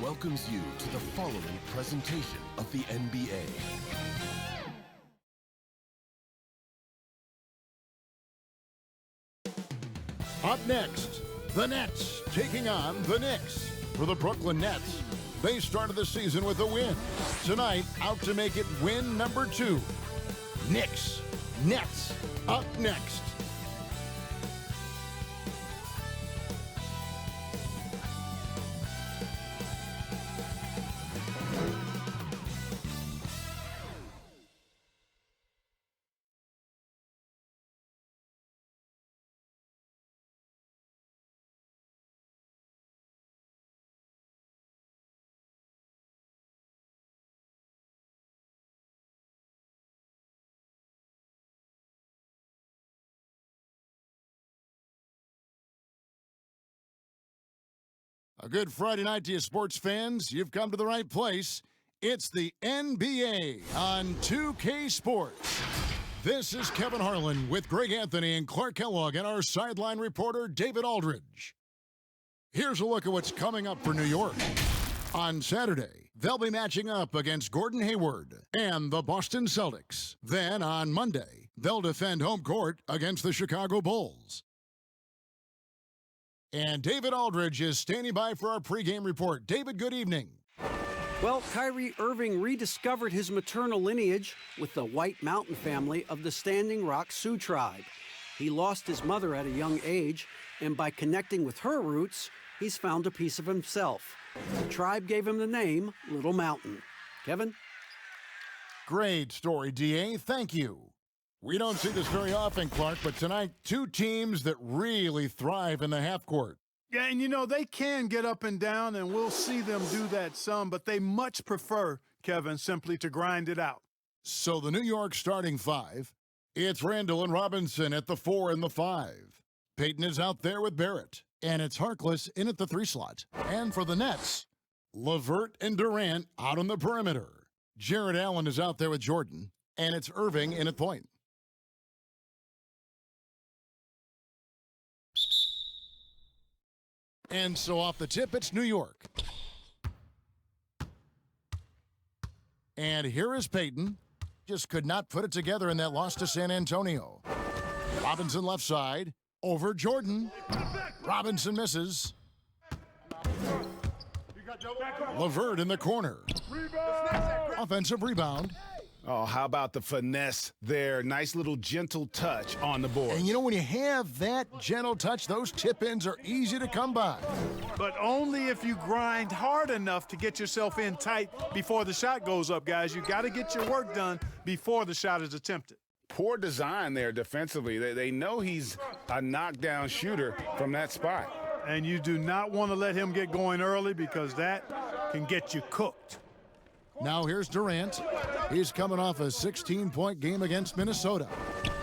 welcomes you to the following presentation of the NBA. Up next, the Nets taking on the Knicks. For the Brooklyn Nets, they started the season with a win. Tonight, out to make it win number 2. Knicks, Nets, up next. A good Friday night to you, sports fans. You've come to the right place. It's the NBA on 2K Sports. This is Kevin Harlan with Greg Anthony and Clark Kellogg and our sideline reporter, David Aldridge. Here's a look at what's coming up for New York. On Saturday, they'll be matching up against Gordon Hayward and the Boston Celtics. Then on Monday, they'll defend home court against the Chicago Bulls. And David Aldridge is standing by for our pregame report. David, good evening. Well, Kyrie Irving rediscovered his maternal lineage with the White Mountain family of the Standing Rock Sioux tribe. He lost his mother at a young age, and by connecting with her roots, he's found a piece of himself. The tribe gave him the name Little Mountain. Kevin? Great story, DA. Thank you. We don't see this very often, Clark, but tonight, 2 teams that really thrive in the half court. Yeah, and you know, they can get up and down, and we'll see them do that some, but they much prefer, Kevin, simply to grind it out. So the New York starting 5, it's Randall and Robinson at the 4 and the 5. Payton is out there with Barrett, and it's Harkless in at the 3 slot. And for the Nets, LeVert and Durant out on the perimeter. Jarrett Allen is out there with Jordan, and it's Irving in at point. And so off the tip, it's New York. And here is Payton. Just could not put it together in that loss to San Antonio. Robinson left side. Over Jordan. Robinson misses. LeVert in the corner. Offensive rebound. Oh, how about the finesse there? Nice little gentle touch on the board. And you know, when you have that gentle touch, those tip-ins are easy to come by. But only if you grind hard enough to get yourself in tight before the shot goes up, guys. You got to get your work done before the shot is attempted. Poor design there defensively. They know he's a knockdown shooter from that spot. And you do not want to let him get going early because that can get you cooked. Now here's Durant. He's coming off a 16-point game against Minnesota.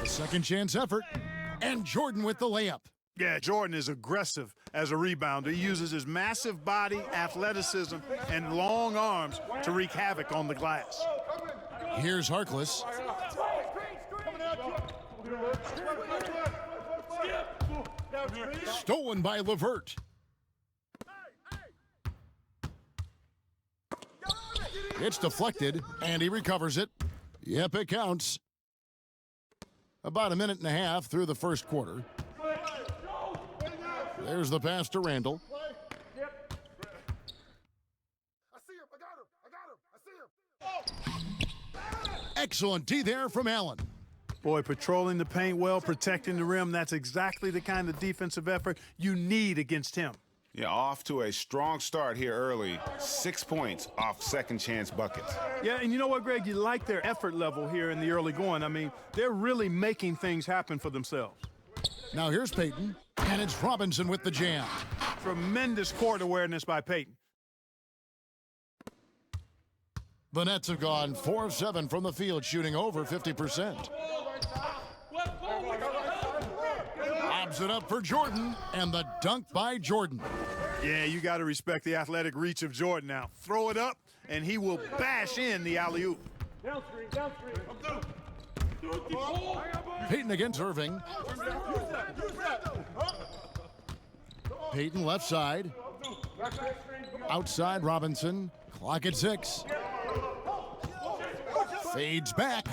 A second chance effort. And Jordan with the layup. Yeah, Jordan is aggressive as a rebounder. He uses his massive body, athleticism, and long arms to wreak havoc on the glass. Here's Harkless. Stolen by LeVert. It's deflected, and he recovers it. Yep, it counts. About a minute and a half through the first quarter. There's the pass to Randall. Excellent D there from Allen. Boy, patrolling the paint well, protecting the rim, that's exactly the kind of defensive effort you need against him. Yeah, off to a strong start here early. 6 points off second chance buckets. Yeah, and you know what, Greg? You like their effort level here in the early going. I mean, they're really making things happen for themselves. Now here's Payton, and it's Robinson with the jam. Tremendous court awareness by Payton. The Nets have gone 4 of 7 from the field, shooting over 50%. Lobs it up for Jordan, and the dunk by Jordan. Yeah, you got to respect the athletic reach of Jordan now. Throw it up, and he will bash in the alley-oop. Down screen. Payton against Irving. Payton left side. Outside Robinson. Clock at 6. Fades back.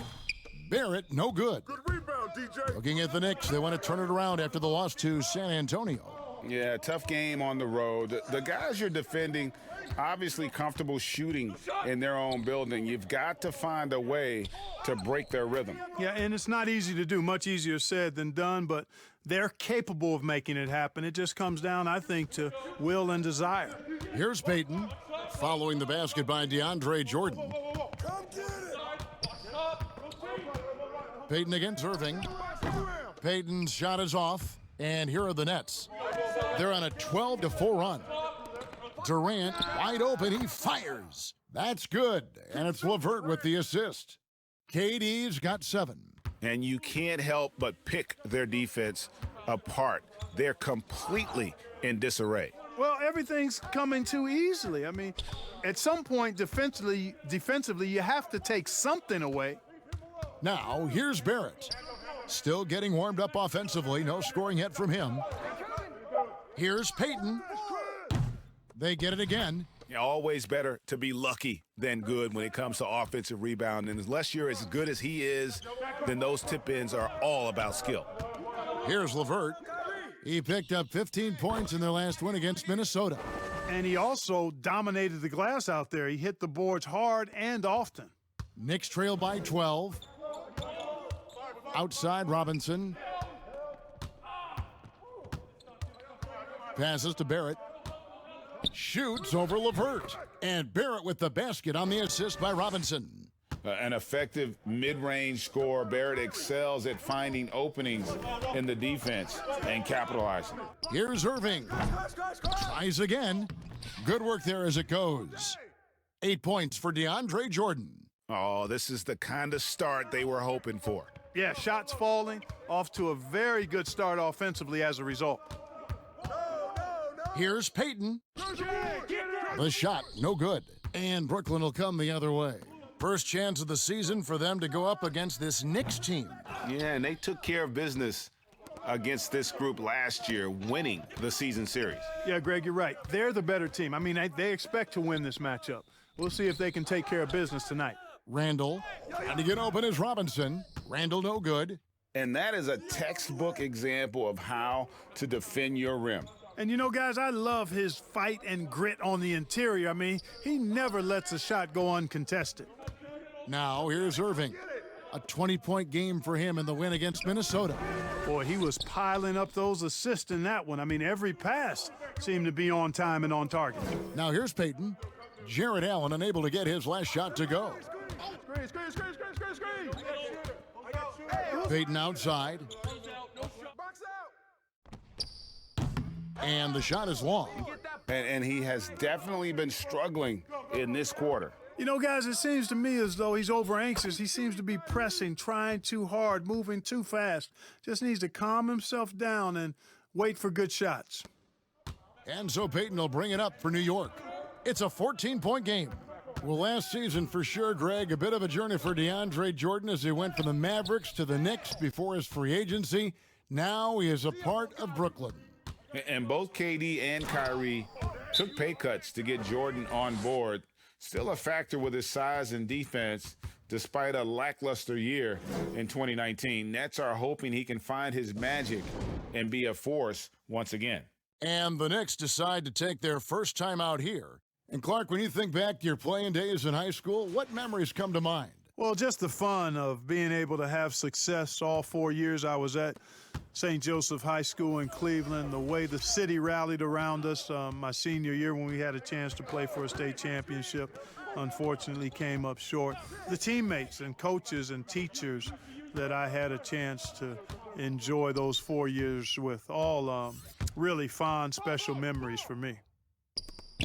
Barrett, no good. Good rebound, DJ. Looking at the Knicks, they want to turn it around after the loss to San Antonio. Yeah, tough game on the road. The guys you're defending, obviously comfortable shooting in their own building. You've got to find a way to break their rhythm. Yeah, and it's not easy to do. Much easier said than done, but they're capable of making it happen. It just comes down, I think, to will and desire. Here's Payton, following the basket by DeAndre Jordan. Payton against Irving. Payton's shot is off, and here are the Nets. They're on a 12-4 run. Durant, wide open, he fires. That's good, and it's LeVert with the assist. KD's got 7. And you can't help but pick their defense apart. They're completely in disarray. Well, everything's coming too easily. I mean, at some point, defensively, you have to take something away. Now, here's Barrett. Still getting warmed up offensively. No scoring yet from him. Here's Payton. They get it again. Always better to be lucky than good when it comes to offensive rebound. And unless you're as good as he is, then those tip-ins are all about skill. Here's LeVert. He picked up 15 points in their last win against Minnesota. And he also dominated the glass out there. He hit the boards hard and often. Knicks trail by 12. Outside Robinson. Passes to Barrett. Shoots over LeVert. And Barrett with the basket on the assist by Robinson. An effective mid-range scorer. Barrett excels at finding openings in the defense and capitalizing. Here's Irving. Tries again. Good work there as it goes. 8 points for DeAndre Jordan. Oh, this is the kind of start they were hoping for. Yeah, shots falling, off to a very good start offensively as a result. Here's Payton. The shot, no good. And Brooklyn will come the other way. First chance of the season for them to go up against this Knicks team. Yeah, and they took care of business against this group last year, winning the season series. Yeah, Greg, you're right. They're the better team. I mean, they expect to win this matchup. We'll see if they can take care of business tonight. Randall, trying to get open is Robinson. Randall, no good. And that is a textbook example of how to defend your rim. And you know, guys, I love his fight and grit on the interior. I mean, he never lets a shot go uncontested. Now, here's Irving. A 20-point game for him in the win against Minnesota. Boy, he was piling up those assists in that one. I mean, every pass seemed to be on time and on target. Now, here's Payton. Jared Allen unable to get his last shot to go. Payton outside. And the shot is long. And he has definitely been struggling in this quarter. You know, guys, it seems to me as though he's over anxious. He seems to be pressing, trying too hard, moving too fast. Just needs to calm himself down and wait for good shots. And so Payton will bring it up for New York. It's a 14-point game. Well, last season for sure, Greg, a bit of a journey for DeAndre Jordan as he went from the Mavericks to the Knicks before his free agency. Now he is a part of Brooklyn. And both KD and Kyrie took pay cuts to get Jordan on board. Still a factor with his size and defense, despite a lackluster year in 2019. Nets are hoping he can find his magic and be a force once again. And the Knicks decide to take their first time out here. And Clark, when you think back to your playing days in high school, what memories come to mind? Well, just the fun of being able to have success all 4 years I was at St. Joseph High School in Cleveland, the way the city rallied around us my senior year when we had a chance to play for a state championship. Unfortunately came up short. The teammates and coaches and teachers that I had a chance to enjoy those 4 years with, all really fond, special memories for me.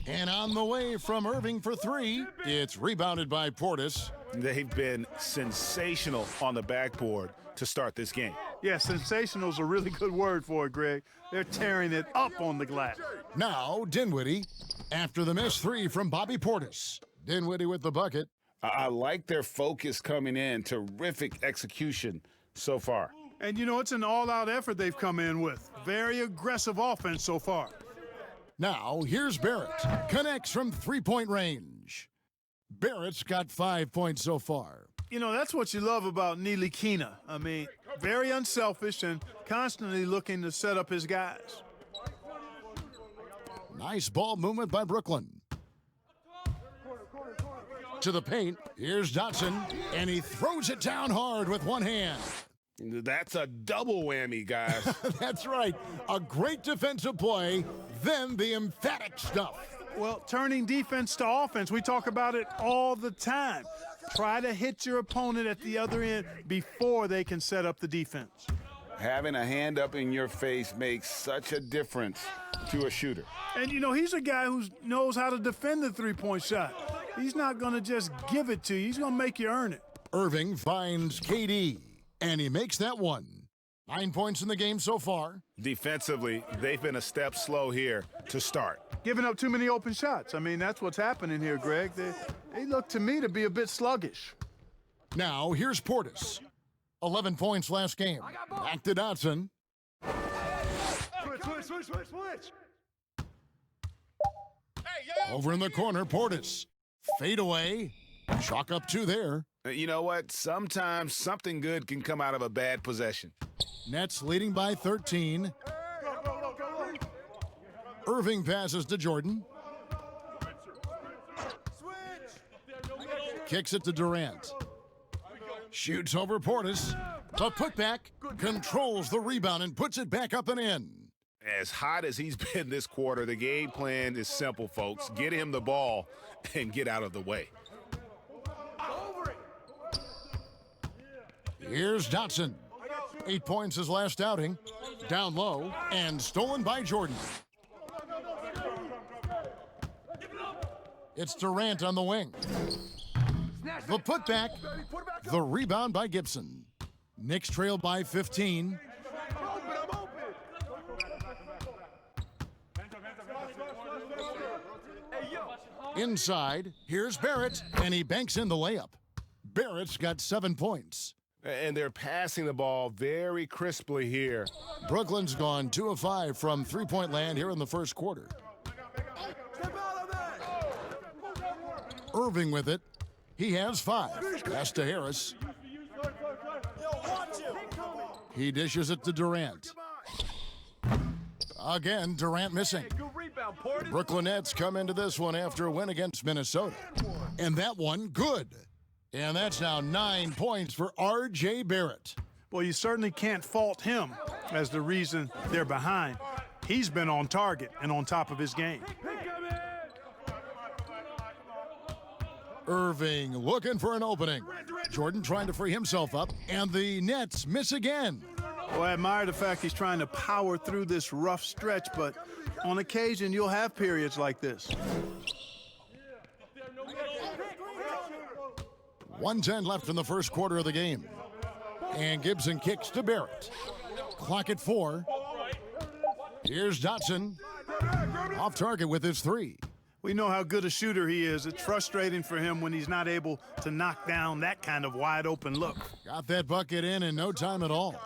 And on the way from Irving for three, it's rebounded by Portis. They've been sensational on the backboard to start this game. Yeah, sensational is a really good word for it, Greg. They're tearing it up on the glass. Now, Dinwiddie, after the missed three from Bobby Portis. Dinwiddie with the bucket. I like their focus coming in. Terrific execution so far. And, you know, it's an all-out effort they've come in with. Very aggressive offense so far. Now, here's Barrett. Connects from three-point range. Barrett's got 5 points so far. You know, that's what you love about Neely Keena. I mean, very unselfish and constantly looking to set up his guys. Nice ball movement by Brooklyn. To the paint, here's Dotson, and he throws it down hard with one hand. That's a double whammy, guys. That's right. A great defensive play, then the emphatic stuff. Well, turning defense to offense, we talk about it all the time. Try to hit your opponent at the other end before they can set up the defense. Having a hand up in your face makes such a difference to a shooter. And, you know, he's a guy who knows how to defend the three-point shot. He's not going to just give it to you. He's going to make you earn it. Irving finds KD, and he makes that one. 9 points in the game so far. Defensively, they've been a step slow here to start. Giving up too many open shots. I mean, that's what's happening here, Greg. They look to me to be a bit sluggish. Now, here's Portis. 11 points last game. Back to Dotson. Switch. Over in the corner, Portis. Fade away. Chalk up 2 there. You know what? Sometimes something good can come out of a bad possession. Nets leading by 13. Irving passes to Jordan. Kicks it to Durant. Shoots over Portis. The putback controls the rebound and puts it back up and in. As hot as he's been this quarter, the game plan is simple, folks. Get him the ball and get out of the way. Here's Dotson. 8 points his last outing. Down low and stolen by Jordan. It's Durant on the wing. The putback. The rebound by Gibson. Knicks trail by 15. Inside, here's Barrett, and he banks in the layup. Barrett's got 7 points. And they're passing the ball very crisply here. Brooklyn's gone 2 of 5 from three-point land here in the first quarter. Irving with it. He has 5. Pass to Harris. He dishes it to Durant. Again, Durant missing. The Brooklyn Nets come into this one after a win against Minnesota. And that one, good. And that's now 9 points for R.J. Barrett. Well, you certainly can't fault him as the reason they're behind. He's been on target and on top of his game. Irving looking for an opening. Jordan trying to free himself up, and the Nets miss again. Well, I admire the fact he's trying to power through this rough stretch, but on occasion you'll have periods like this. 1:10 left in the first quarter of the game. And Gibson kicks to Barrett. Clock at 4. Here's Dotson. Off target with his 3. We know how good a shooter he is. It's frustrating for him when he's not able to knock down that kind of wide open look. Got that bucket in no time at all.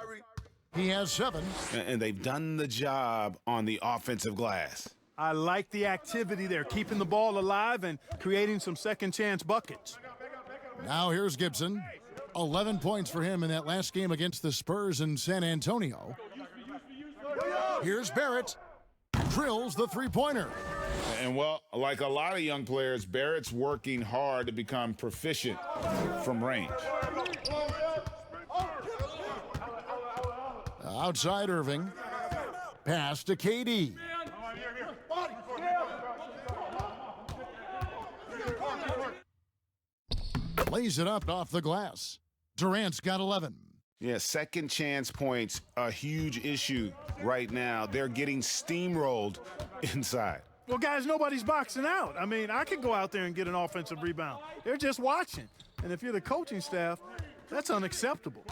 He has 7. And they've done the job on the offensive glass. I like the activity there, keeping the ball alive and creating some second chance buckets. Now here's Gibson. 11 points for him in that last game against the Spurs in San Antonio. Here's Barrett. Drills the three-pointer. And, well, like a lot of young players, Barrett's working hard to become proficient from range. Outside Irving. Pass to KD. Lays it up off the glass. Durant's got 11. Yeah, second chance points, a huge issue right now. They're getting steamrolled inside. Well, guys, nobody's boxing out. I mean, I could go out there and get an offensive rebound. They're just watching. And if you're the coaching staff, that's unacceptable.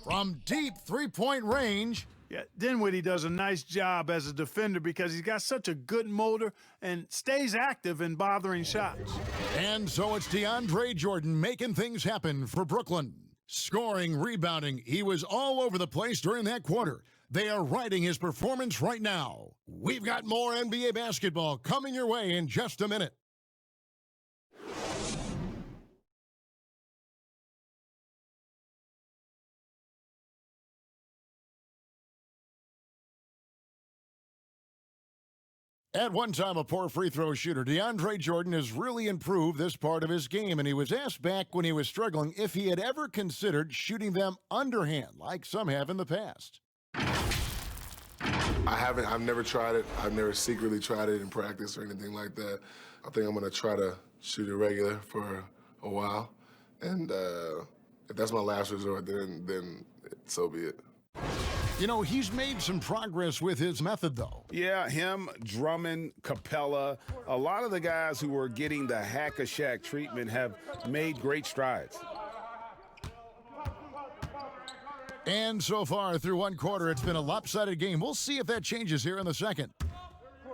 From deep three-point range. Yeah, Dinwiddie does a nice job as a defender because he's got such a good motor and stays active in bothering shots. And so it's DeAndre Jordan making things happen for Brooklyn. Scoring, rebounding, he was all over the place during that quarter. They are riding his performance right now. We've got more NBA basketball coming your way in just a minute. At one time a poor free throw shooter, DeAndre Jordan has really improved this part of his game, and he was asked back when he was struggling if he had ever considered shooting them underhand, like some have in the past. I haven't. I've never tried it. I've never secretly tried it in practice or anything like that. I think I'm going to try to shoot it regular for a while, and if that's my last resort, then so be it. You know, he's made some progress with his method, though. Yeah, him, Drummond, Capella, a lot of the guys who were getting the hack-a-shack treatment have made great strides. And so far, through one quarter, it's been a lopsided game. We'll see if that changes here in the second.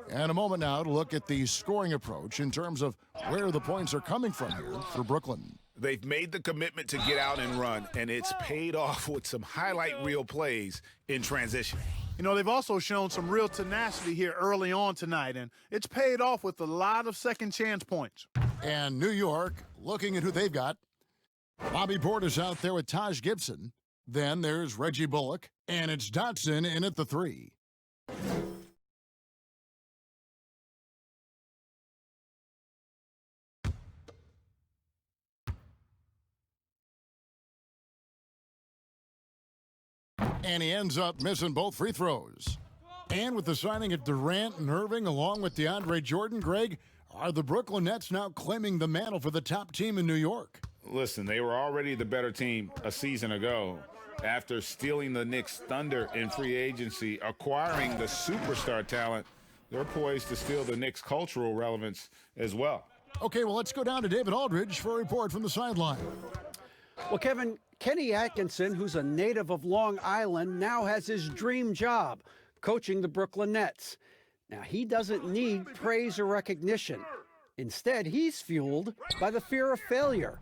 And a moment now to look at the scoring approach in terms of where the points are coming from here for Brooklyn. They've made the commitment to get out and run, and it's paid off with some highlight reel plays in transition. You know, they've also shown some real tenacity here early on tonight, and it's paid off with a lot of second chance points. And New York, looking at who they've got. Bobby Portis out there with Taj Gibson. Then there's Reggie Bullock, and it's Dotson in at the 3. And he ends up missing both free throws. And with the signing of Durant and Irving along with DeAndre Jordan, Greg, are the Brooklyn Nets now claiming the mantle for the top team in New York? Listen, they were already the better team a season ago. After stealing the Knicks' thunder in free agency, acquiring the superstar talent, they're poised to steal the Knicks' cultural relevance as well. Okay, well, let's go down to David Aldridge for a report from the sideline. Well, Kevin, Kenny Atkinson, who's a native of Long Island, now has his dream job, coaching the Brooklyn Nets. Now, he doesn't need praise or recognition. Instead, he's fueled by the fear of failure.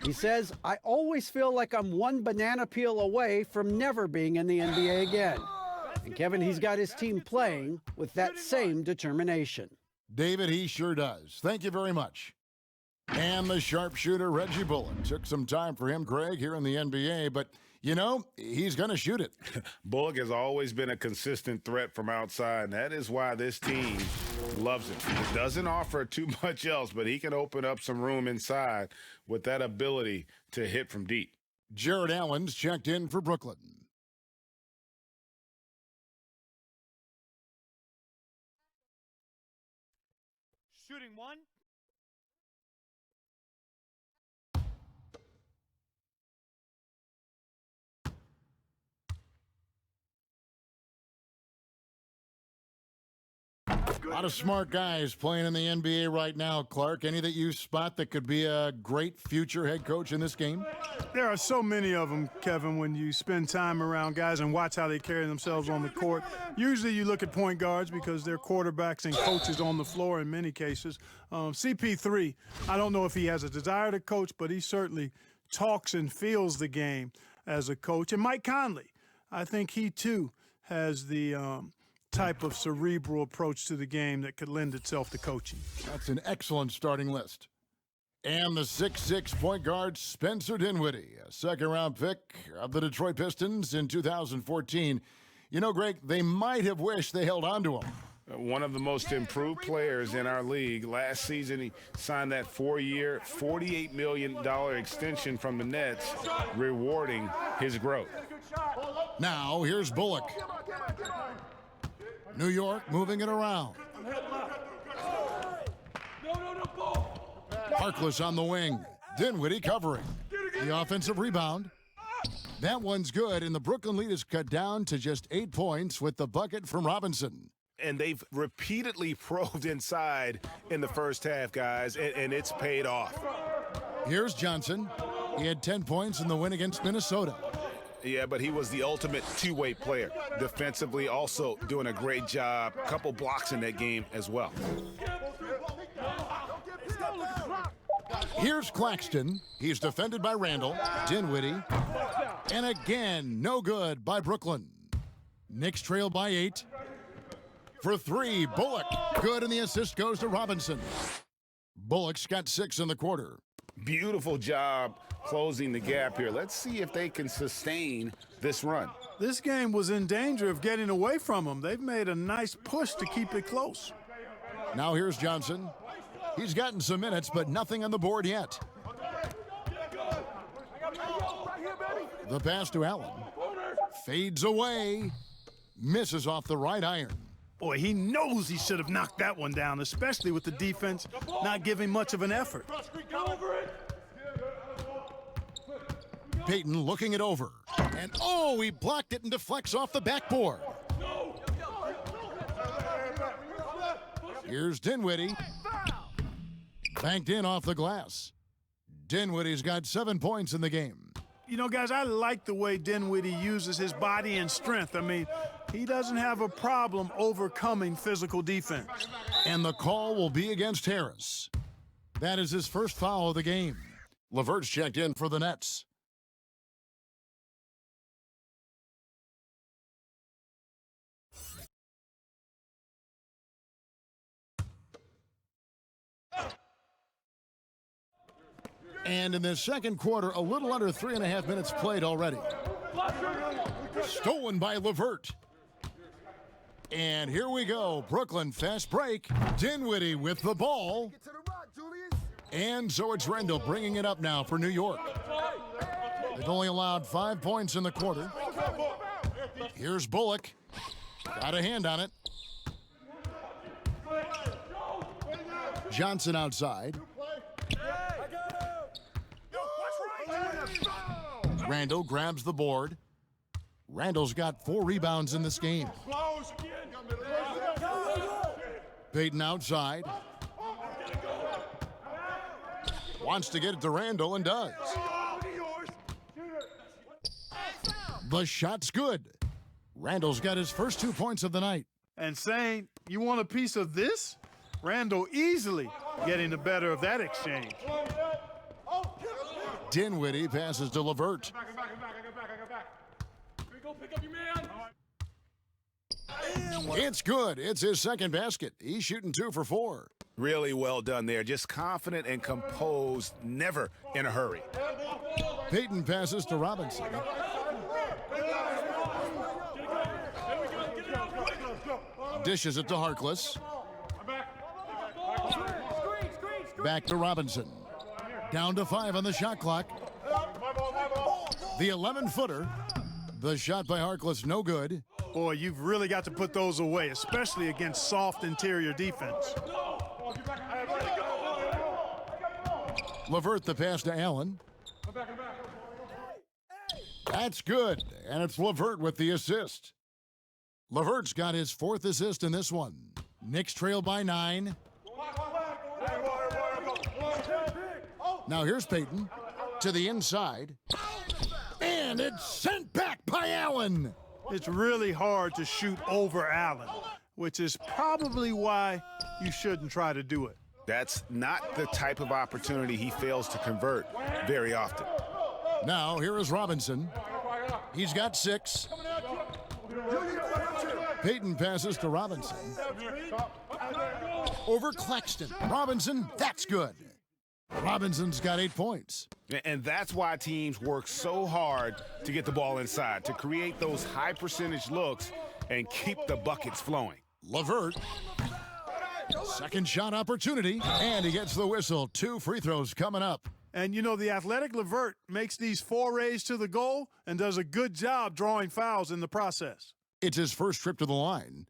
He says, I always feel like I'm one banana peel away from never being in the NBA again. And Kevin, he's got his team playing with that same determination. David, he sure does. Thank you very much. And the sharpshooter, Reggie Bullock. Took some time for him, Greg, here in the NBA, but, you know, he's going to shoot it. Bullock has always been a consistent threat from outside, and that is why this team loves him. It doesn't offer too much else, but he can open up some room inside with that ability to hit from deep. Jared Allen's checked in for Brooklyn. Shooting one. A lot of smart guys playing in the NBA right now, Clark. Any that you spot that could be a great future head coach in this game? There are so many of them, Kevin, when you spend time around guys and watch how they carry themselves on the court. Usually you look at point guards because they're quarterbacks and coaches on the floor in many cases. CP3, I don't know if he has a desire to coach, but he certainly talks and feels the game as a coach. And Mike Conley, I think he too has the type of cerebral approach to the game that could lend itself to coaching. That's an excellent starting list. And the 6'6" point guard, Spencer Dinwiddie, a second-round pick of the Detroit Pistons in 2014. You know, Greg, they might have wished they held on to him. One of the most improved players in our league. Last season, he signed that 4-year, $48 million extension from the Nets, rewarding his growth. Now, here's Bullock. New York moving it around. Harkless on the wing. Dinwiddie covering. The offensive rebound. That one's good, and the Brooklyn lead is cut down to just 8 points with the bucket from Robinson. And they've repeatedly probed inside in the first half, guys, and it's paid off. Here's Johnson. He had 10 points in the win against Minnesota. Yeah, but he was the ultimate two-way player. Defensively, also doing a great job. Couple blocks in that game as well. Here's Claxton. He's defended by Randall. Dinwiddie. And again, no good by Brooklyn. Knicks trail by 8. For 3, Bullock. Good, and the assist goes to Robinson. Bullock's got 6 in the quarter. Beautiful job closing the gap here. Let's see if they can sustain this run. This game was in danger of getting away from them. They've made a nice push to keep it close. Now here's Johnson. He's gotten some minutes, but nothing on the board yet. The pass to Allen. Fades away. Misses off the right iron. Boy, he knows he should have knocked that one down, especially with the defense not giving much of an effort. Payton looking it over. And oh, he blocked it and deflects off the backboard. Here's Dinwiddie. Banked in off the glass. Dinwiddie's got 7 points in the game. You know, guys, I like the way Dinwiddie uses his body and strength. I mean, he doesn't have a problem overcoming physical defense. And the call will be against Harris. That is his first foul of the game. LeVert's checked in for the Nets. And in the second quarter, a little under 3.5 minutes played already. Stolen by LeVert. And here we go. Brooklyn fast break. Dinwiddie with the ball. And so it's Randall bringing it up now for New York. They've only allowed 5 points in the quarter. Here's Bullock. Got a hand on it. Johnson outside. Randall grabs the board. Randall's got 4 rebounds in this game. Payton outside. Wants to get it to Randall and does. The shot's good. Randall's got his first 2 points of the night. And saying, you want a piece of this? Randall easily getting the better of that exchange. Dinwiddie passes to LeVert. It's good. It's his second basket. He's shooting 2 for 4. Really well done there. Just confident and composed, never in a hurry. Payton passes to Robinson. Dishes it to Harkless. Back to Robinson. Down to 5 on the shot clock. The 11-footer. The shot by Harkless, no good. Boy, you've really got to put those away, especially against soft interior defense. LeVert the pass to Allen. That's good, and it's LeVert with the assist. LeVert's got his 4th assist in this one. Knicks trail by 9. Now here's Payton to the inside. And it's sent back by Allen. It's really hard to shoot over Allen, which is probably why you shouldn't try to do it. That's not the type of opportunity he fails to convert very often. Now here is Robinson. He's got 6. Payton passes to Robinson. Over Claxton. Robinson, that's good. Robinson's got 8 points. And that's why teams work so hard to get the ball inside, to create those high percentage looks and keep the buckets flowing. LeVert. Second shot opportunity, and he gets the whistle. 2 free throws coming up. And, you know, the athletic LeVert makes these forays to the goal and does a good job drawing fouls in the process. It's his first trip to the line.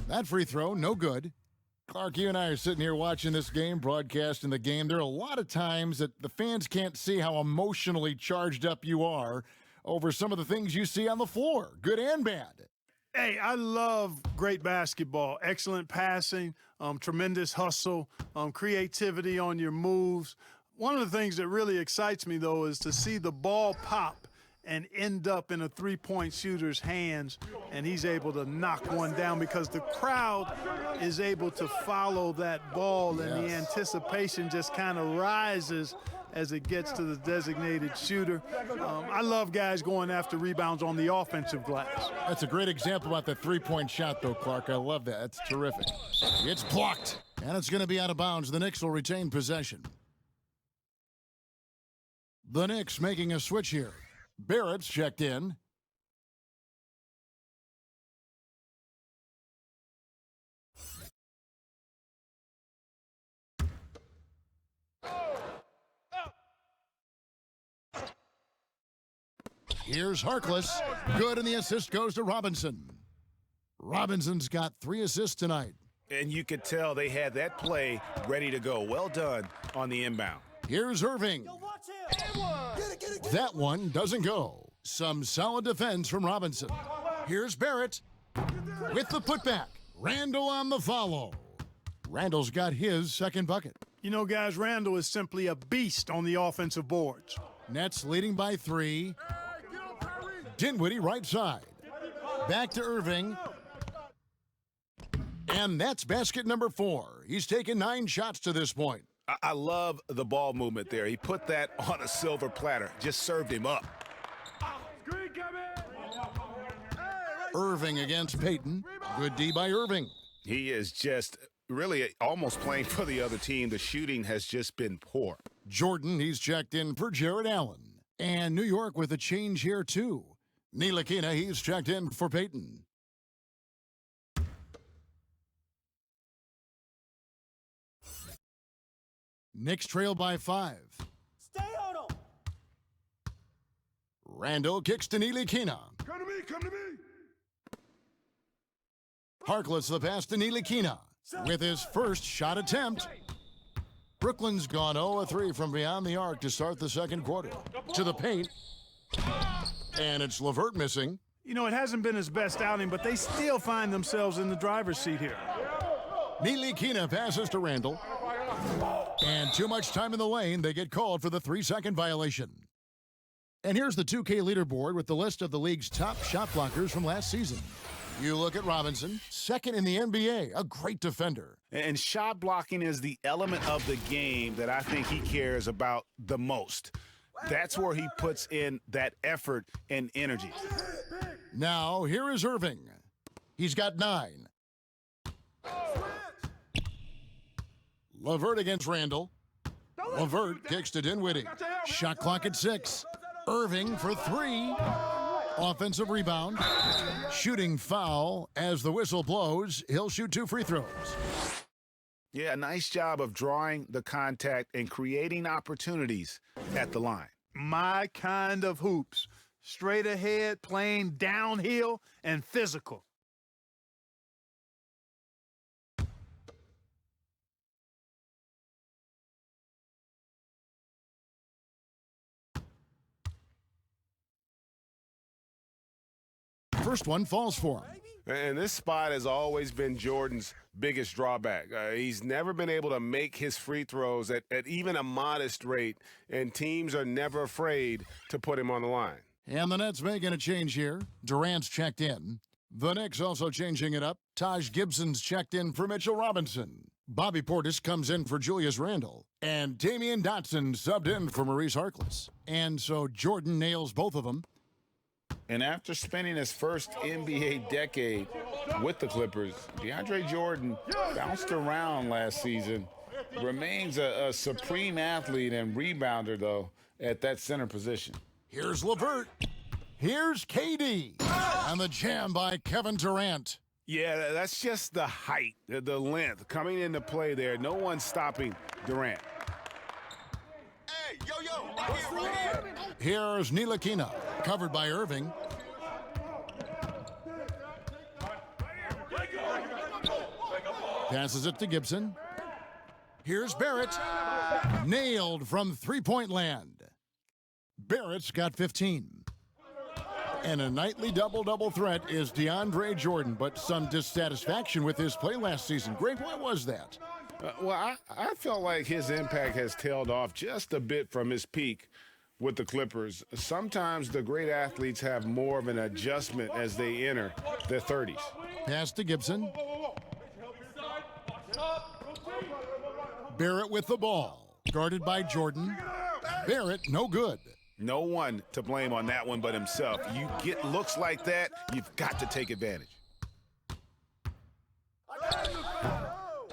That free throw, no good. Clark, you and I are sitting here watching this game, broadcasting the game. There are a lot of times that the fans can't see how emotionally charged up you are over some of the things you see on the floor, good and bad. Hey, I love great basketball, excellent passing, tremendous hustle, creativity on your moves. One of the things that really excites me, though, is to see the ball pop and end up in a three-point shooter's hands, and he's able to knock one down because the crowd is able to follow that ball, and the anticipation just kind of rises as it gets to the designated shooter. I love guys going after rebounds on the offensive glass. That's a great example about the three-point shot, though, Clark. I love that. That's terrific. It's blocked, and it's going to be out of bounds. The Knicks will retain possession. The Knicks making a switch here. Barrett's checked in. Here's Harkless. Good, and the assist goes to Robinson. Robinson's got 3 assists tonight. And you could tell they had that play ready to go. Well done on the inbound. Here's Irving. That one doesn't go. Some solid defense from Robinson. Here's Barrett with the putback. Randall on the follow. Randall's got his second bucket. You know, guys, Randall is simply a beast on the offensive boards. Nets leading by 3. Dinwiddie right side. Back to Irving. And that's basket number 4. He's taken 9 shots to this point. I love the ball movement there. He put that on a silver platter. Just served him up. Irving against Payton. Good D by Irving. He is just really almost playing for the other team. The shooting has just been poor. Jordan, he's checked in for Jared Allen. And New York with a change here, too. Ntilikina, he's checked in for Payton. Knicks trail by 5. Stay on him. Randall kicks to Ntilikina. Come to me, come to me. Harkless the pass to Ntilikina with his first shot attempt. Brooklyn's gone 0-3 from beyond the arc to start the second quarter. To the paint. And it's LeVert missing. You know, it hasn't been his best outing, but they still find themselves in the driver's seat here. Ntilikina passes to Randall. And too much time in the lane, they get called for the 3-second violation. And here's the 2K leaderboard with the list of the league's top shot blockers from last season. You look at Robinson, second in the NBA, a great defender. And shot blocking is the element of the game that I think he cares about the most. That's where he puts in that effort and energy. Now, here is Irving. He's got 9. LeVert against Randall. LeVert kicks to Dinwiddie. Shot clock at 6. Irving for 3. Offensive rebound. Shooting foul as the whistle blows. He'll shoot 2 free throws. Yeah, nice job of drawing the contact and creating opportunities at the line. My kind of hoops. Straight ahead, playing downhill, and physical. First one falls for him. And this spot has always been Jordan's biggest drawback. He's never been able to make his free throws at even a modest rate, and teams are never afraid to put him on the line. And the Nets making a change here. Durant's checked in. The Knicks also changing it up. Taj Gibson's checked in for Mitchell Robinson. Bobby Portis comes in for Julius Randle. And Damian Dotson subbed in for Maurice Harkless. And so Jordan nails both of them. And after spending his first NBA decade with the Clippers, DeAndre Jordan bounced around last season, remains a supreme athlete and rebounder, though, at that center position. Here's LeVert. Here's KD. And the jam by Kevin Durant. Yeah, that's just the height, the length coming into play there. No one's stopping Durant. Hey, yo, right here, right here. Here's Ntilikina, covered by Irving. Passes it to Gibson. Here's Barrett. Nailed from three-point land. Barrett's got 15. And a nightly double-double threat is DeAndre Jordan, but some dissatisfaction with his play last season. Greg, why was that? Well, I felt like his impact has tailed off just a bit from his peak with the Clippers. Sometimes the great athletes have more of an adjustment as they enter their 30s. Pass to Gibson. Barrett with the ball. Guarded by Jordan. Barrett, no good. No one to blame on that one but himself. You get looks like that, you've got to take advantage.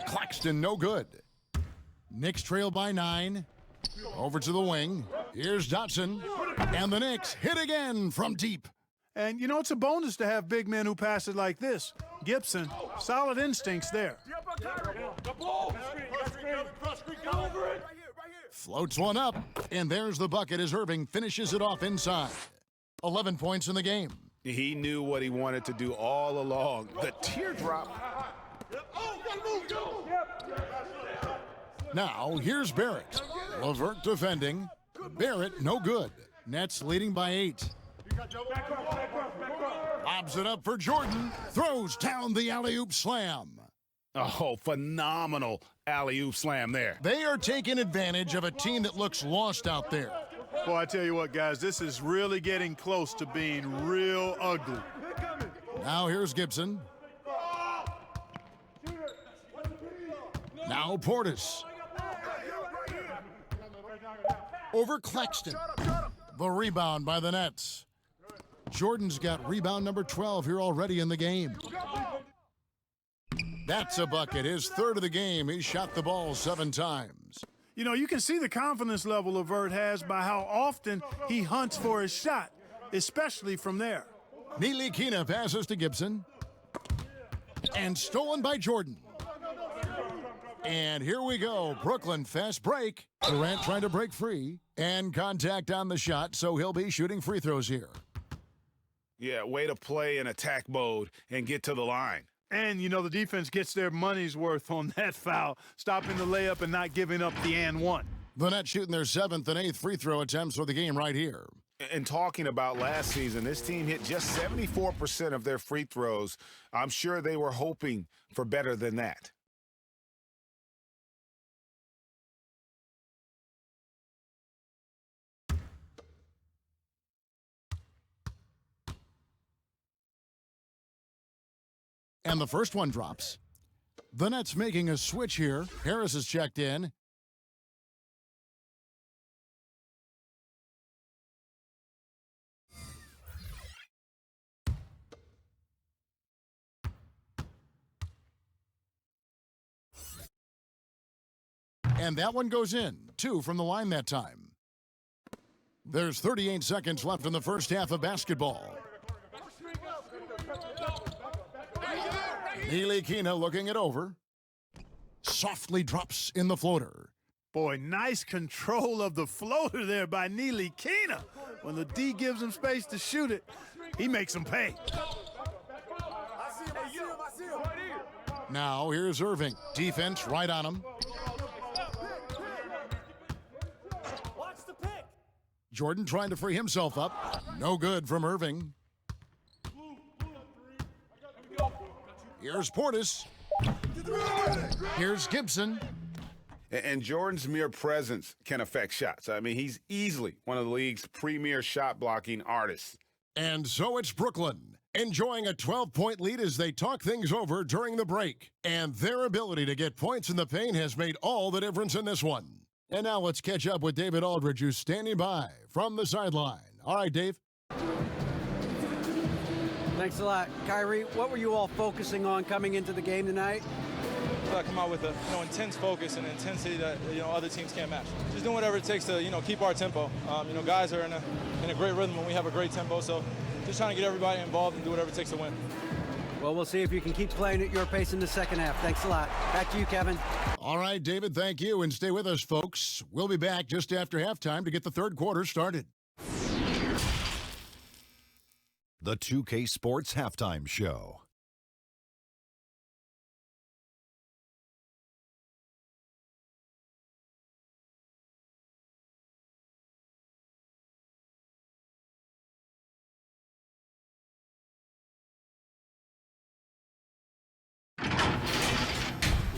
Claxton, no good. Knicks trail by 9. Over to the wing. Here's Dotson. And the Knicks hit again from deep. And, you know, it's a bonus to have big men who pass it like this. Gibson, solid instincts there. Floats one up, and there's the bucket as Irving finishes it off inside. 11 points in the game. He knew what he wanted to do all along. The teardrop. Now, here's Barrett. Levert defending. Barrett, no good. Nets leading by 8. Lobs it up for Jordan. Throws down the alley-oop slam. Oh, phenomenal alley-oop slam there. They are taking advantage of a team that looks lost out there. Boy, I tell you what, guys, this is really getting close to being real ugly. Now here's Gibson. Now Portis. Over Claxton. The rebound by the Nets. Jordan's got rebound number 12 here already in the game. That's a bucket, his third of the game. He shot the ball 7 times. You know, you can see the confidence level Levert has by how often he hunts for his shot, especially from there. Neely Kina passes to Gibson. And stolen by Jordan. And here we go. Brooklyn fast break. Durant trying to break free. And contact on the shot, so he'll be shooting free throws here. Yeah, way to play in attack mode and get to the line. And, you know, the defense gets their money's worth on that foul, stopping the layup and not giving up the and one. The Nets shooting their 7th and 8th free throw attempts for the game right here. And talking about last season, this team hit just 74% of their free throws. I'm sure they were hoping for better than that. And the first one drops. The Nets making a switch here. Harris is checked in. And that one goes in. 2 from the line that time. There's 38 seconds left in the first half of basketball. Neely Kina looking it over. Softly drops in the floater. Boy, nice control of the floater there by Neely Kina. When the D gives him space to shoot it, he makes him pay. Now here's Irving. Defense right on him. Jordan trying to free himself up. No good from Irving. Here's Portis. Here's Gibson. And Jordan's mere presence can affect shots. I mean, he's easily one of the league's premier shot-blocking artists. And so it's Brooklyn, enjoying a 12-point lead as they talk things over during the break. And their ability to get points in the paint has made all the difference in this one. And now let's catch up with David Aldridge, who's standing by from the sideline. All right, Dave. Thanks a lot. Kyrie, what were you all focusing on coming into the game tonight? I come out with a intense focus and intensity that other teams can't match. Just doing whatever it takes to keep our tempo. Guys are in a great rhythm when we have a great tempo, so just trying to get everybody involved and do whatever it takes to win. Well, we'll see if you can keep playing at your pace in the second half. Thanks a lot. Back to you, Kevin. All right, David, thank you, and stay with us, folks. We'll be back just after halftime to get the third quarter started. The 2K Sports Halftime Show.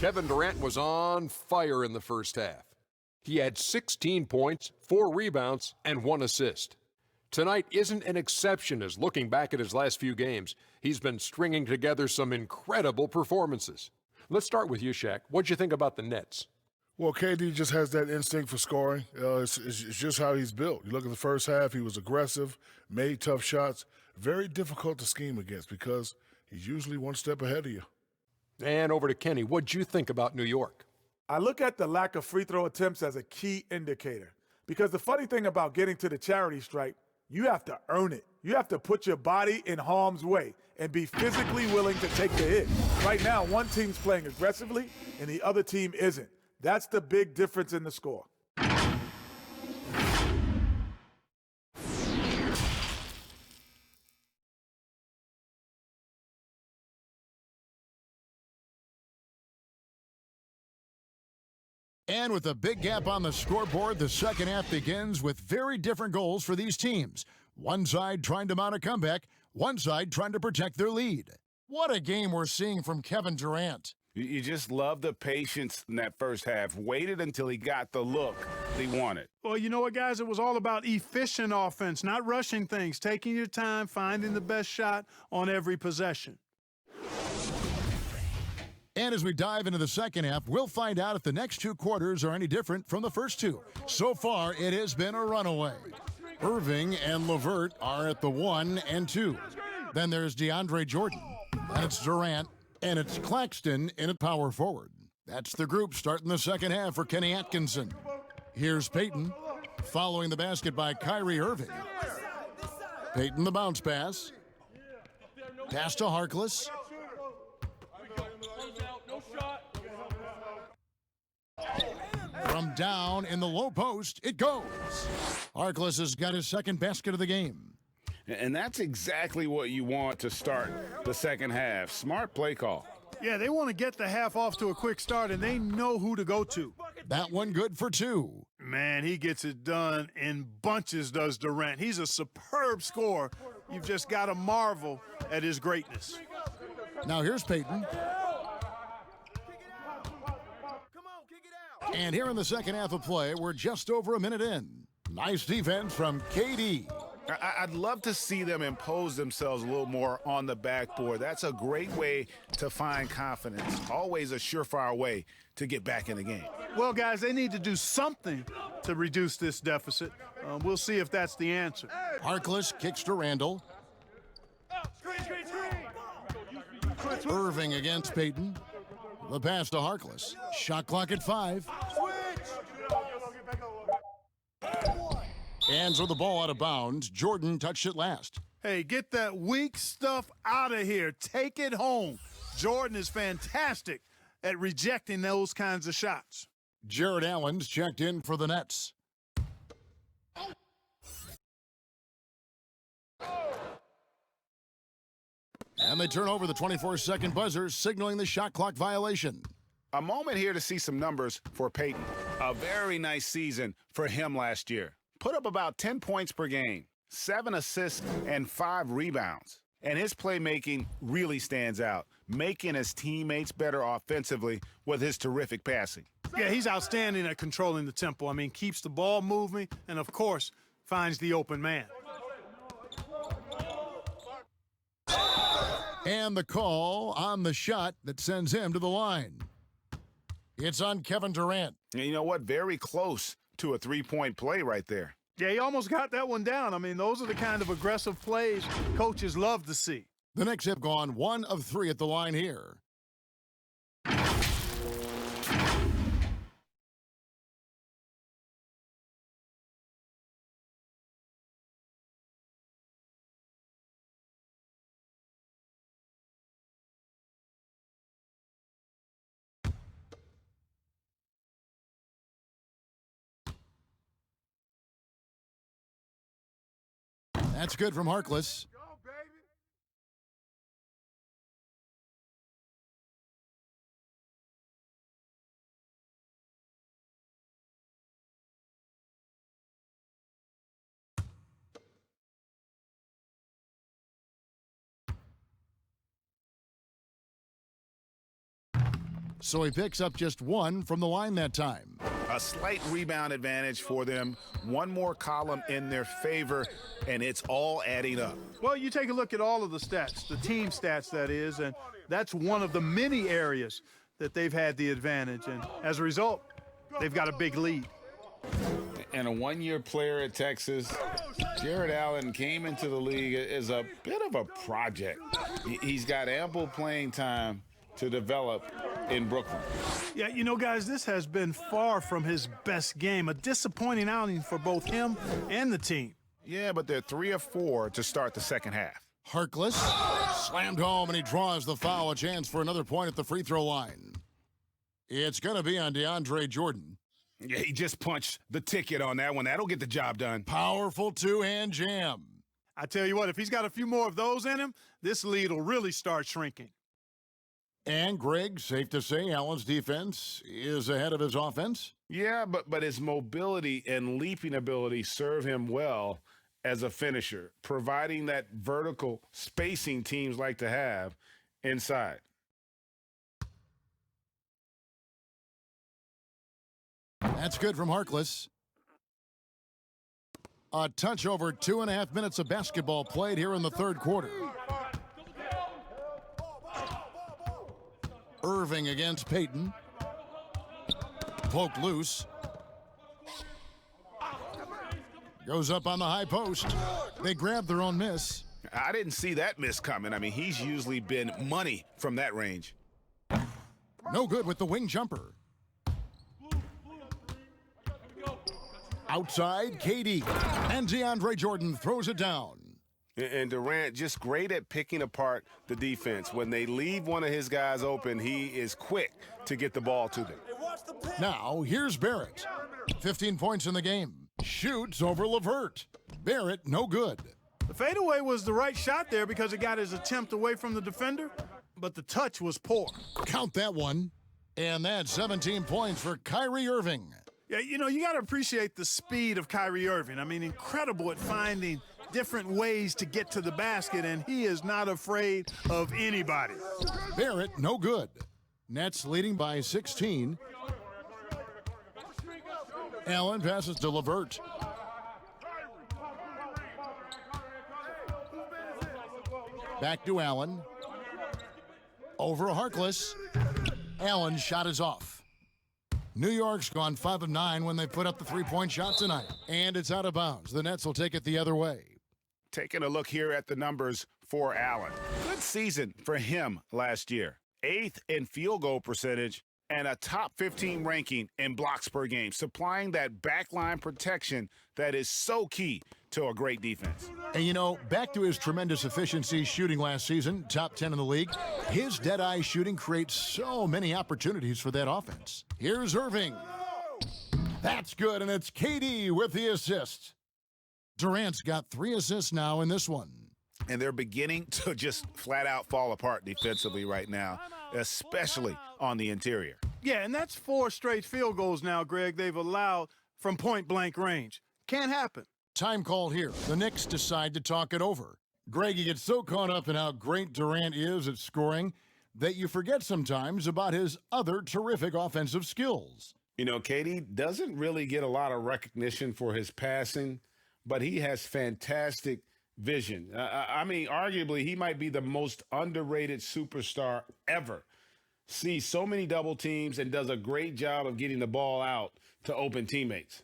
Kevin Durant was on fire in the first half. He had 16 points, 4 rebounds, and 1 assist. Tonight isn't an exception as looking back at his last few games, he's been stringing together some incredible performances. Let's start with you, Shaq. What'd you think about the Nets? Well, KD just has that instinct for scoring. It's just how he's built. You look at the first half, he was aggressive, made tough shots. Very difficult to scheme against because he's usually one step ahead of you. And over to Kenny. What'd you think about New York? I look at the lack of free throw attempts as a key indicator because the funny thing about getting to the charity stripe, you have to earn it. You have to put your body in harm's way and be physically willing to take the hit. Right now, one team's playing aggressively and the other team isn't. That's the big difference in the score. And with a big gap on the scoreboard, the second half begins with very different goals for these teams. One side trying to mount a comeback, one side trying to protect their lead. What a game we're seeing from Kevin Durant. You just love the patience in that first half. Waited until he got the look he wanted. Well, you know what, guys? It was all about efficient offense, not rushing things, taking your time, finding the best shot on every possession. And as we dive into the second half, we'll find out if the next 2 quarters are any different from the first 2. So far, it has been a runaway. Irving and LeVert are at the 1 and 2. Then there's DeAndre Jordan, and it's Durant, and it's Claxton in at power forward. That's the group starting the second half for Kenny Atkinson. Here's Peyton, following the basket by Kyrie Irving. Peyton the bounce pass. Pass to Harkless. From down in the low post, it goes. Harkless has got his second basket of the game. And that's exactly what you want to start the second half. Smart play call. Yeah, they want to get the half off to a quick start, and they know who to go to. That one good for 2. Man, he gets it done in bunches, does Durant. He's a superb scorer. You've just got to marvel at his greatness. Now here's Peyton. And here in the second half of play, we're just over a minute in. Nice defense from KD. I'd love to see them impose themselves a little more on the backboard. That's a great way to find confidence. Always a surefire way to get back in the game. Well, guys, they need to do something to reduce this deficit. We'll see if that's the answer. Harkless kicks to Randall. Irving against Peyton. The pass to Harkless. Shot clock at 5. Hands are the ball out of bounds. Jordan touched it last. Hey, get that weak stuff out of here. Take it home. Jordan is fantastic at rejecting those kinds of shots. Jared Allen's checked in for the Nets. And they turn over the 24-second buzzer, signaling the shot clock violation. A moment here to see some numbers for Peyton. A very nice season for him last year. Put up about 10 points per game, 7 assists, and 5 rebounds. And his playmaking really stands out, making his teammates better offensively with his terrific passing. Yeah, he's outstanding at controlling the tempo. I mean, keeps the ball moving and, of course, finds the open man. And the call on the shot that sends him to the line. It's on Kevin Durant. And you know what? Very close to a three-point play right there. Yeah, he almost got that one down. I mean, those are the kind of aggressive plays coaches love to see. The Knicks have gone 1 of 3 at the line here. That's good from Harkless. So he picks up just 1 from the line that time. A slight rebound advantage for them. One more column in their favor, and it's all adding up. Well, you take a look at all of the stats, the team stats, that is, and that's one of the many areas that they've had the advantage. And as a result, they've got a big lead. And a one-year player at Texas, Jared Allen came into the league as a bit of a project. He's got ample playing time to develop in Brooklyn. Yeah, you know, guys, this has been far from his best game. A disappointing outing for both him and the team. Yeah, but they're 3 of 4 to start the second half. Harkless slammed home, and he draws the foul. A chance for another point at the free throw line. It's going to be on DeAndre Jordan. Yeah, he just punched the ticket on that one. That'll get the job done. Powerful two-hand jam. I tell you what, if he's got a few more of those in him, this lead will really start shrinking. And, Greg, safe to say Allen's defense is ahead of his offense? Yeah, but his mobility and leaping ability serve him well as a finisher, providing that vertical spacing teams like to have inside. That's good from Harkless. A touch over 2.5 minutes of basketball played here in the third quarter. Irving against Payton. Poked loose. Goes up on the high post. They grab their own miss. I didn't see that miss coming. I mean, he's usually been money from that range. No good with the wing jumper. Outside, KD. And DeAndre Jordan throws it down. And Durant just great at picking apart the defense. When they leave one of his guys open, he is quick to get the ball to them. Now, here's Barrett. 15 points in the game. Shoots over LeVert. Barrett, no good. The fadeaway was the right shot there because it got his attempt away from the defender, but the touch was poor. Count that one. And that's 17 points for Kyrie Irving. Yeah, you know, you got to appreciate the speed of Kyrie Irving. I mean, incredible at finding different ways to get to the basket, and he is not afraid of anybody. Barrett, no good. Nets leading by 16. Allen passes to LeVert. Back to Allen. Over Harkless. Allen's shot is off. New York's gone 5 of 9 when they put up the three-point shot tonight. And it's out of bounds. The Nets will take it the other way. Taking a look here at the numbers for Allen. Good season for him last year. 8th in field goal percentage and a top 15 ranking in blocks per game, supplying that backline protection that is so key to a great defense. And, you know, back to his tremendous efficiency shooting last season, top 10 in the league, his dead-eye shooting creates so many opportunities for that offense. Here's Irving. That's good, and it's KD with the assist. Durant's got 3 assists now in this one. And they're beginning to just flat-out fall apart defensively right now, especially on the interior. Yeah, and that's 4 straight field goals now, Greg, they've allowed from point-blank range. Can't happen. Time called here. The Knicks decide to talk it over. Greg, you get so caught up in how great Durant is at scoring that you forget sometimes about his other terrific offensive skills. You know, KD doesn't really get a lot of recognition for his passing, but he has fantastic vision. I mean, arguably, he might be the most underrated superstar ever. Sees so many double teams and does a great job of getting the ball out to open teammates.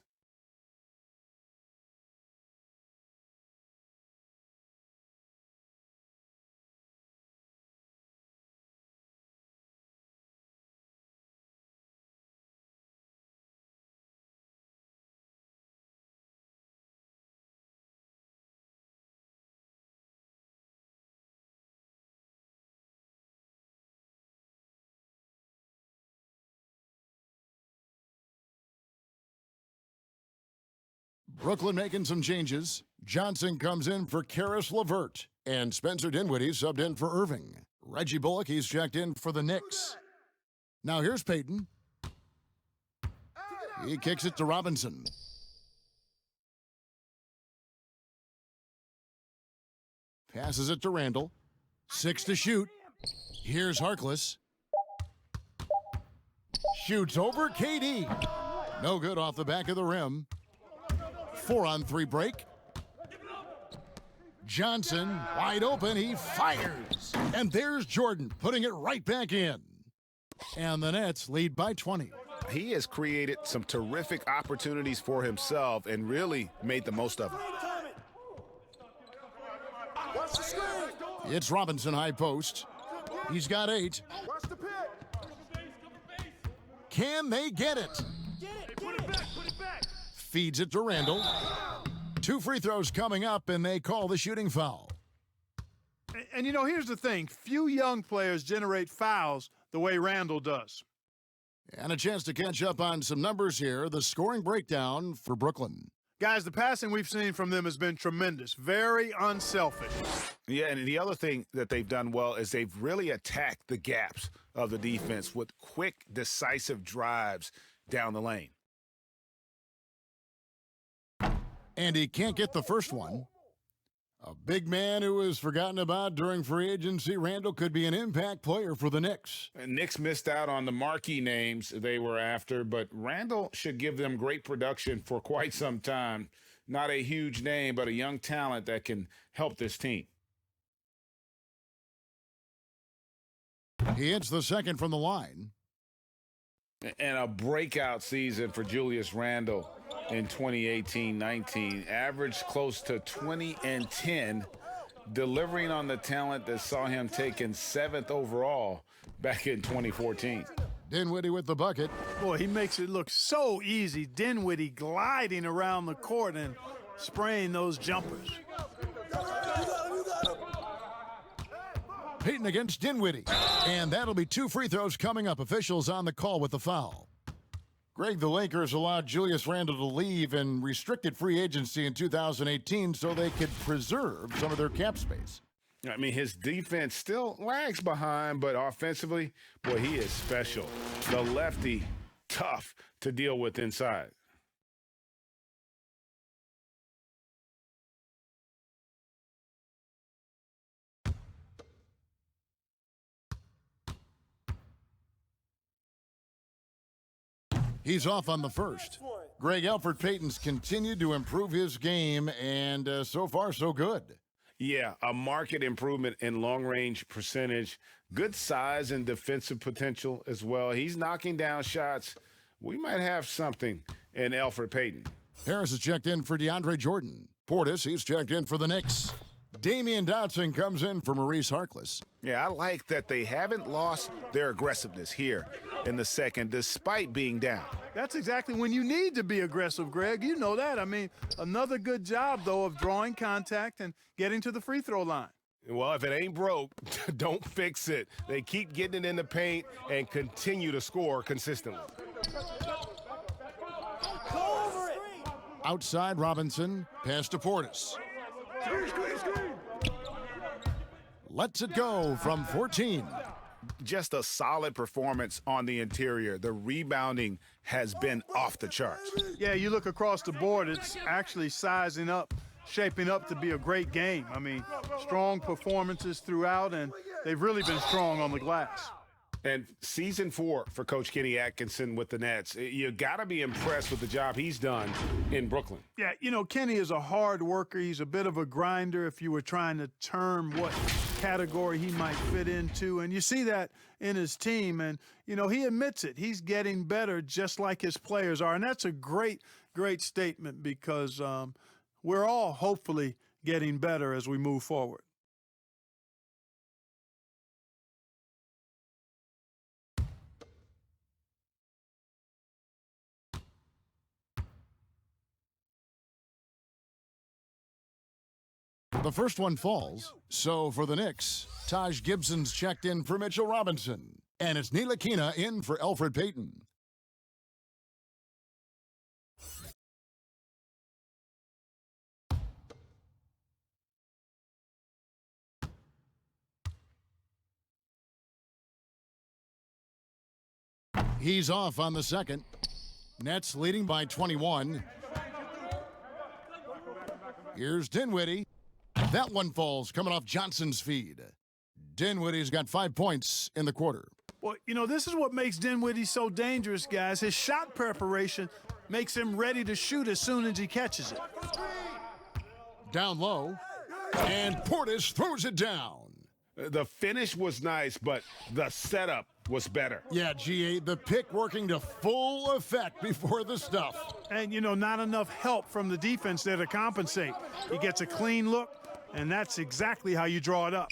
Brooklyn making some changes. Johnson comes in for Karis LeVert, and Spencer Dinwiddie subbed in for Irving. Reggie Bullock, he's checked in for the Knicks. Now here's Payton. He kicks it to Robinson. Passes it to Randall. 6 to shoot. Here's Harkless. Shoots over KD. No good off the back of the rim. 4-on-3 break. Johnson, wide open, he fires. And there's Jordan, putting it right back in. And the Nets lead by 20. He has created some terrific opportunities for himself and really made the most of them. It's Robinson high post. He's got 8. Can they get it? Feeds it to Randall. 2 free throws coming up, and they call the shooting foul. And, you know, here's the thing. Few young players generate fouls the way Randall does. And a chance to catch up on some numbers here. The scoring breakdown for Brooklyn. Guys, the passing we've seen from them has been tremendous. Very unselfish. Yeah, and the other thing that they've done well is they've really attacked the gaps of the defense with quick, decisive drives down the lane. And he can't get the first one. A big man who was forgotten about during free agency, Randall could be an impact player for the Knicks. And Knicks missed out on the marquee names they were after, but Randall should give them great production for quite some time. Not a huge name, but a young talent that can help this team. He hits the second from the line. And a breakout season for Julius Randle in 2018-19. Averaged close to 20 and 10, delivering on the talent that saw him taken 7th overall back in 2014. Dinwiddie with the bucket. Boy, he makes it look so easy. Dinwiddie gliding around the court and spraying those jumpers. Payton against Dinwiddie. And that'll be 2 free throws coming up. Officials on the call with the foul. Greg, the Lakers allowed Julius Randle to leave in restricted free agency in 2018 so they could preserve some of their cap space. I mean, his defense still lags behind, but offensively, boy, he is special. The lefty, tough to deal with inside. He's off on the first. Greg, Elfrid Payton's continued to improve his game, and so far, so good. Yeah, a marked improvement in long-range percentage, good size and defensive potential as well. He's knocking down shots. We might have something in Elfrid Payton. Harris has checked in for DeAndre Jordan. Portis, he's checked in for the Knicks. Damian Dotson comes in for Maurice Harkless. Yeah, I like that they haven't lost their aggressiveness here in the second, despite being down. That's exactly when you need to be aggressive, Greg. You know that. I mean, another good job, though, of drawing contact and getting to the free throw line. Well, if it ain't broke, don't fix it. They keep getting it in the paint and continue to score consistently. Outside Robinson, pass to Portis. Lets it go from 14. Just a solid performance on the interior. The rebounding has been off the charts. Yeah, you look across the board, it's actually sizing up, shaping up to be a great game. I mean, strong performances throughout, and they've really been strong on the glass. And season 4 for Coach Kenny Atkinson with the Nets. You got to be impressed with the job he's done in Brooklyn. Yeah, you know, Kenny is a hard worker. He's a bit of a grinder if you were trying to term what category he might fit into. And you see that in his team. And, you know, he admits it. He's getting better just like his players are. And that's a great, great statement because we're all hopefully getting better as we move forward. The first one falls. So for the Knicks, Taj Gibson's checked in for Mitchell Robinson. And it's Ntilikina in for Elfrid Payton. He's off on the second. Nets leading by 21. Here's Dinwiddie. That one falls coming off Johnson's feed. Dinwiddie's got 5 points in the quarter. Well, you know, this is what makes Dinwiddie so dangerous, guys. His shot preparation makes him ready to shoot as soon as he catches it. Down low, and Portis throws it down. The finish was nice, but the setup was better. Yeah, GA, the pick working to full effect before the stuff. And, you know, not enough help from the defense there to compensate. He gets a clean look, and that's exactly how you draw it up.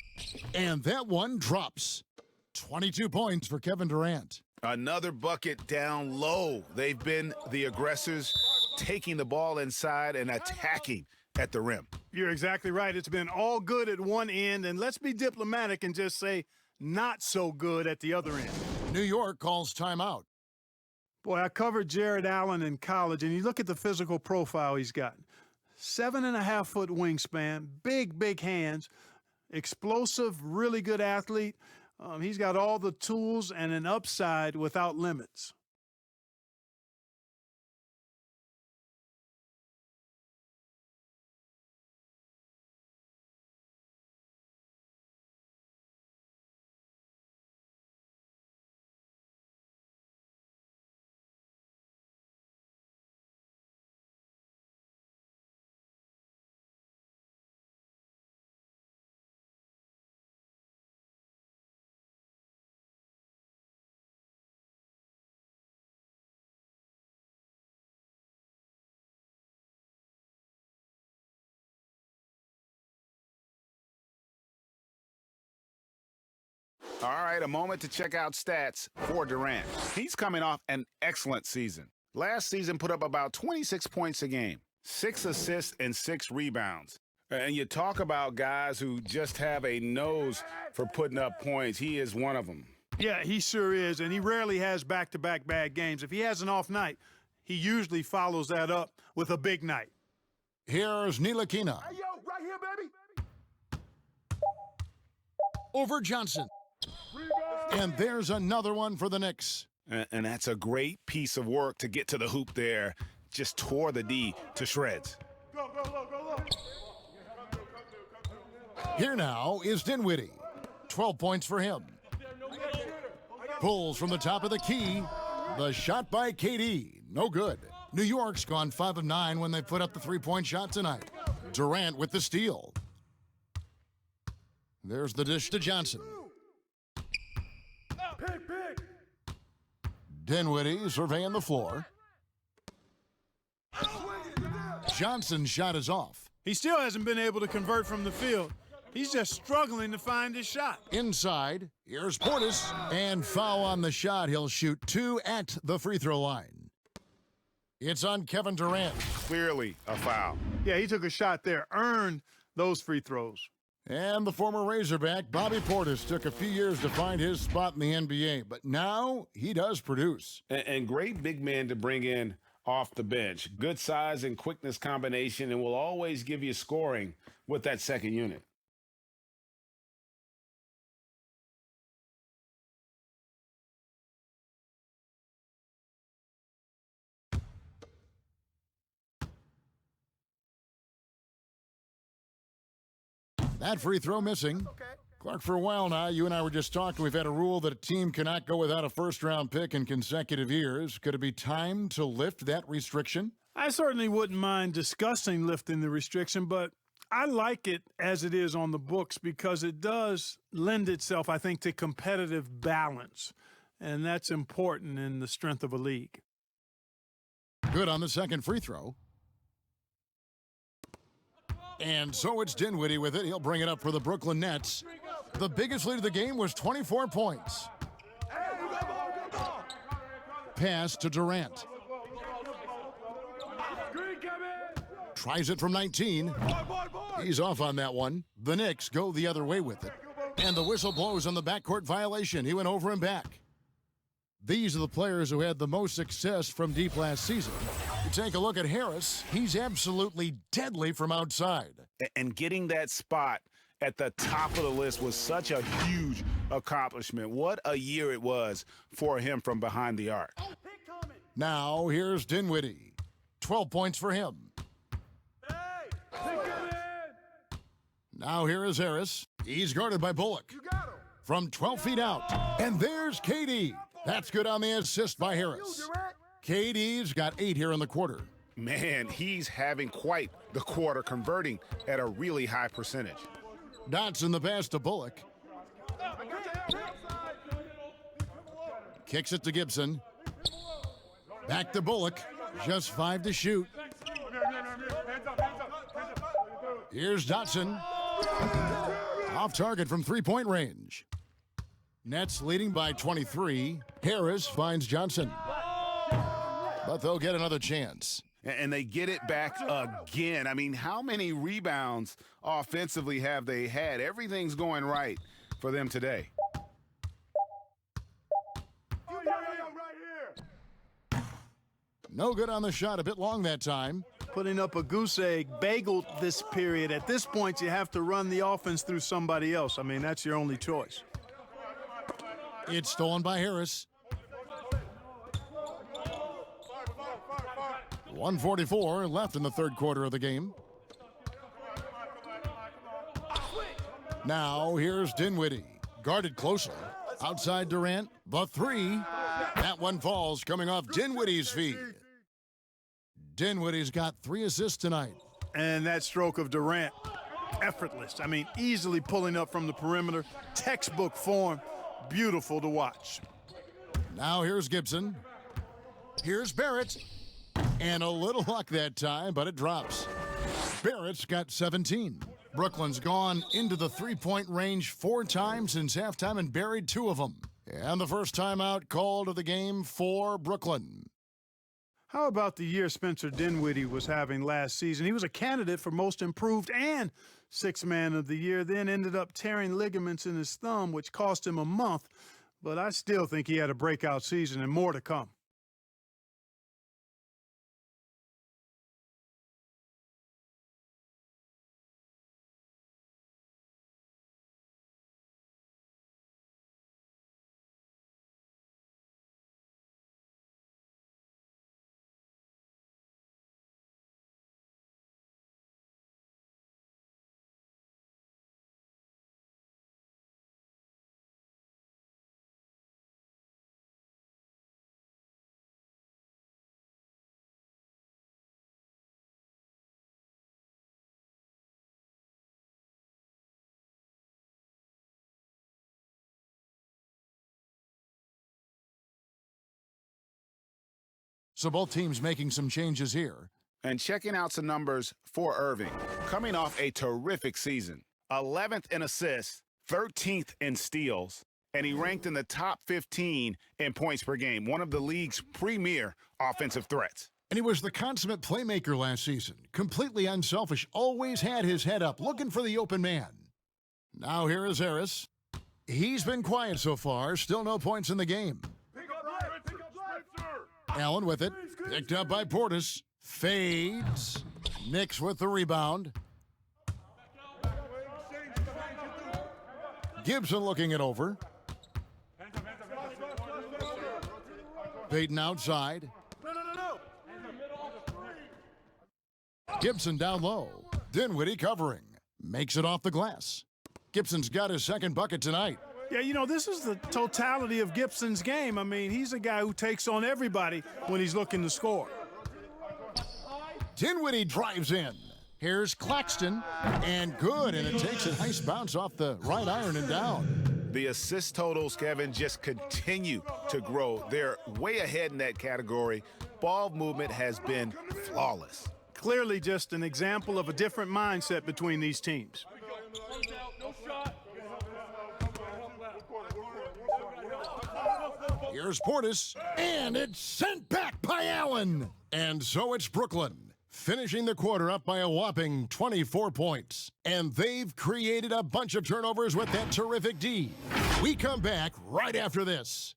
And that one drops. 22 points for Kevin Durant. Another bucket down low. They've been the aggressors, taking the ball inside and attacking at the rim. You're exactly right. It's been all good at one end, and let's be diplomatic and just say not so good at the other end. New York calls timeout. Boy, I covered Jared Allen in college, and you look at the physical profile he's got. 7.5-foot wingspan, big hands, explosive, really good athlete. He's got all the tools and an upside without limits. All right, a moment to check out stats for Durant. He's coming off an excellent season. Last season put up about 26 points a game, 6 assists and 6 rebounds. And you talk about guys who just have a nose for putting up points. He is one of them. Yeah, he sure is, and he rarely has back-to-back bad games. If he has an off night, he usually follows that up with a big night. Here's Ntilikina. Hey, yo, right here, baby. Over Johnson. And there's another one for the Knicks. And that's a great piece of work to get to the hoop there. Just tore the D to shreds. Go, go. Here now is Dinwiddie. 12 points for him. Pulls from the top of the key. The shot by KD. No good. New York's gone 5 of 9 when they put up the three-point shot tonight. Durant with the steal. There's the dish to Johnson. Pick. Dinwiddie surveying the floor. Johnson's shot is off. He still hasn't been able to convert from the field. He's just struggling to find his shot. Inside, here's Portis. And foul on the shot. He'll shoot 2 at the free throw line. It's on Kevin Durant. Clearly a foul. Yeah, he took a shot there, earned those free throws. And the former Razorback, Bobby Portis, took a few years to find his spot in the NBA, but now he does produce. And great big man to bring in off the bench. Good size and quickness combination, and will always give you scoring with that second unit. That free throw missing. Clark, for a while now, you and I were just talking. We've had a rule that a team cannot go without a first-round pick in consecutive years. Could it be time to lift that restriction? I certainly wouldn't mind discussing lifting the restriction, but I like it as it is on the books because it does lend itself, I think, to competitive balance, and that's important in the strength of a league. Good on the second free throw. And so it's Dinwiddie with it. He'll bring it up for the Brooklyn Nets. The biggest lead of the game was 24 points. Pass to Durant. Tries it from 19. He's off on that one. The Knicks go the other way with it. And the whistle blows on the backcourt violation. He went over and back. These are the players who had the most success from deep last season. You take a look at Harris. He's absolutely deadly from outside. And getting that spot at the top of the list was such a huge accomplishment. What a year it was for him from behind the arc. Now here's Dinwiddie. 12 points for him. Now here is Harris. He's guarded by Bullock. from 12 feet out. And there's KD. That's good on the assist by Harris. KD's got 8 here in the quarter. Man, he's having quite the quarter, converting at a really high percentage. Dotson the pass to Bullock. Kicks it to Gibson. Back to Bullock. Just 5 to shoot. Here's Dotson. Off target from three-point range. Nets leading by 23. Harris finds Johnson. But they'll get another chance. And they get it back again. I mean, how many rebounds offensively have they had? Everything's going right for them today. No good on the shot. A bit long that time. Putting up a goose egg bagel this period. At this point, you have to run the offense through somebody else. I mean, that's your only choice. It's stolen by Harris. 1:44 left in the third quarter of the game. Now here's Dinwiddie. Guarded closely. Outside Durant. The three. That one falls coming off Dinwiddie's feet. Dinwiddie's got 3 assists tonight. And that stroke of Durant, effortless. I mean, easily pulling up from the perimeter. Textbook form. Beautiful to watch. Now here's Gibson. Here's Barrett. And a little luck that time, but it drops. Barrett's got 17. Brooklyn's gone into the three-point range 4 times since halftime and buried 2 of them. And the first timeout called of the game for Brooklyn. How about the year Spencer Dinwiddie was having last season? He was a candidate for most improved and sixth man of the year, then ended up tearing ligaments in his thumb, which cost him a month. But I still think he had a breakout season and more to come. So both teams making some changes here. And checking out some numbers for Irving. Coming off a terrific season. 11th in assists, 13th in steals, and he ranked in the top 15 in points per game, one of the league's premier offensive threats. And he was the consummate playmaker last season. Completely unselfish, always had his head up, looking for the open man. Now here is Harris. He's been quiet so far, still no points in the game. Allen with it, picked up by Portis. Fades. Knicks with the rebound. Gibson looking it over. Payton outside. Gibson down low. Dinwiddie covering. Makes it off the glass. Gibson's got his second bucket tonight. Yeah, you know, this is the totality of Gibson's game. I mean, he's a guy who takes on everybody when he's looking to score. Dinwiddie drives in. Here's Claxton, and good, and it takes a nice bounce off the right iron and down. The assist totals, Kevin, just continue to grow. They're way ahead in that category. Ball movement has been flawless. Clearly just an example of a different mindset between these teams. Here's Portis, and it's sent back by Allen. And so it's Brooklyn, finishing the quarter up by a whopping 24 points. And they've created a bunch of turnovers with that terrific D. We come back right after this.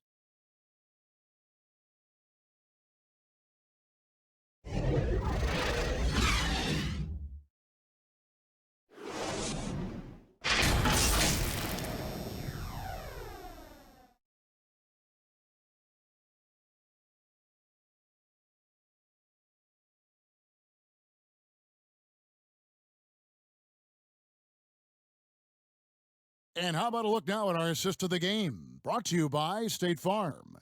And how about a look now at our assist of the game, brought to you by State Farm.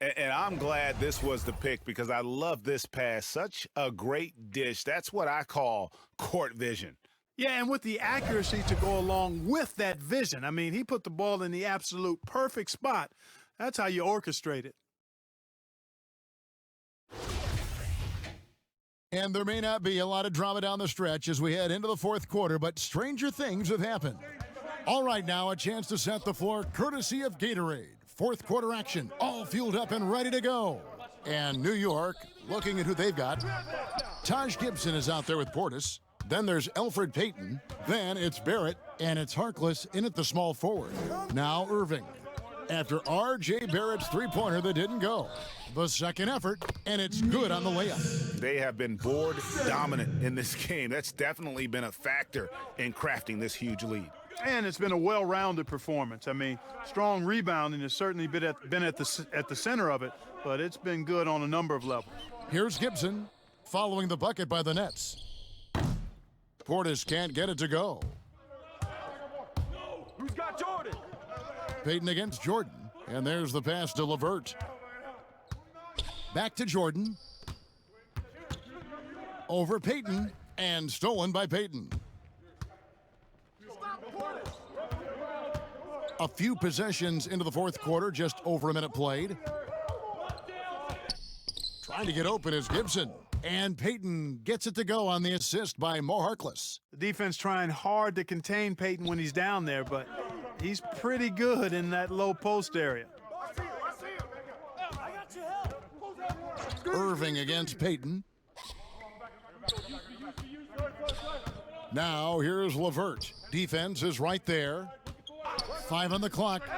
And I'm glad this was the pick because I love this pass. Such a great dish. That's what I call court vision. Yeah, and with the accuracy to go along with that vision. I mean, he put the ball in the absolute perfect spot. That's how you orchestrate it. And there may not be a lot of drama down the stretch as we head into the fourth quarter, but stranger things have happened. All right, now a chance to set the floor courtesy of Gatorade. Fourth quarter action, all fueled up and ready to go. And New York, looking at who they've got. Taj Gibson is out there with Portis. Then there's Elfrid Payton. Then it's Barrett, and it's Harkless in at the small forward. Now Irving. After R.J. Barrett's three-pointer that didn't go. The second effort, and it's good on the layup. They have been board dominant in this game. That's definitely been a factor in crafting this huge lead. And it's been a well-rounded performance. I mean, strong rebounding has certainly been at the center of it, but it's been good on a number of levels. Here's Gibson following the bucket by the Nets. Portis can't get it to go. Who's got Jordan? Payton against Jordan, and there's the pass to LeVert. Back to Jordan. Over Payton, and stolen by Payton. A few possessions into the fourth quarter, just over a minute played. Trying to get open is Gibson. And Payton gets it to go on the assist by Mo Harkless. The defense trying hard to contain Payton when he's down there, but he's pretty good in that low post area. Irving against Payton. Now here's LeVert. Defense is right there. 5 on the clock.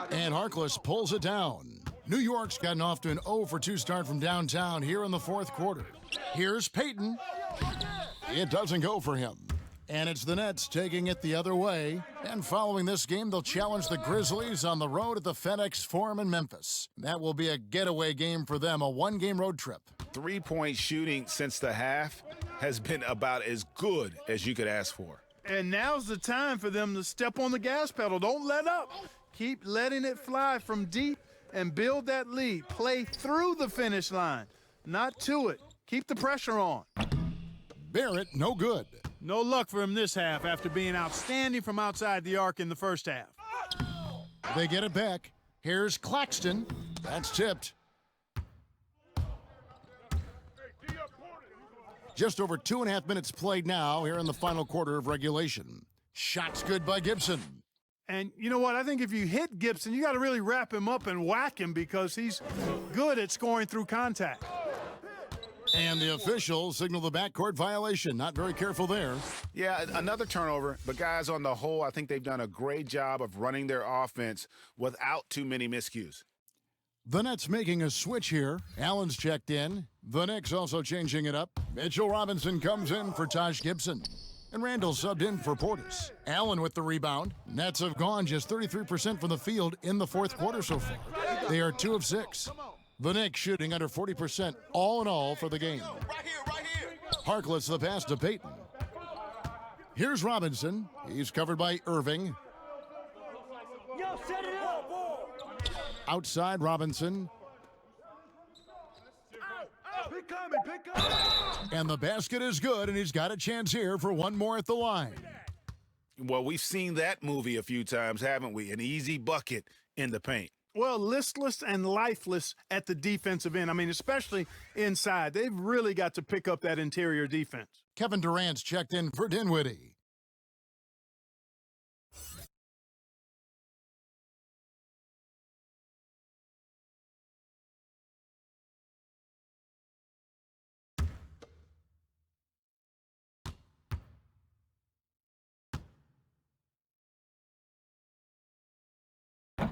And Harkless pulls it down. New York's gotten off to an 0-for-2 start from downtown here in the fourth quarter. Here's Payton. It doesn't go for him. And it's the Nets taking it the other way. And following this game, they'll challenge the Grizzlies on the road at the FedEx Forum in Memphis. That will be a getaway game for them, a one-game road trip. Three-point shooting since the half has been about as good as you could ask for. And now's the time for them to step on the gas pedal. Don't let up. Keep letting it fly from deep and build that lead. Play through the finish line, not to it. Keep the pressure on. Barrett, no good. No luck for him this half after being outstanding from outside the arc in the first half. They get it back. Here's Claxton. That's tipped. Just over 2.5 minutes played now here in the final quarter of regulation. Shots good by Gibson. And you know what? I think if you hit Gibson, you got to really wrap him up and whack him because he's good at scoring through contact. And the officials signal the backcourt violation. Not very careful there. Yeah, another turnover. But guys, on the whole, I think they've done a great job of running their offense without too many miscues. The Nets making a switch here. Allen's checked in. The Knicks also changing it up. Mitchell Robinson comes in for Taj Gibson. And Randall subbed in for Portis. Allen with the rebound. Nets have gone just 33% from the field in the fourth quarter so far. They are 2 of 6. The Knicks shooting under 40% all in all for the game. Harkless the pass to Payton. Here's Robinson. He's covered by Irving. Yo, set it up. Outside Robinson. Pick coming. And the basket is good, and he's got a chance here for one more at the line. Well, we've seen that movie a few times, haven't we? An easy bucket in the paint. Well, listless and lifeless at the defensive end. I mean, especially inside. They've really got to pick up that interior defense. Kevin Durant's checked in for Dinwiddie.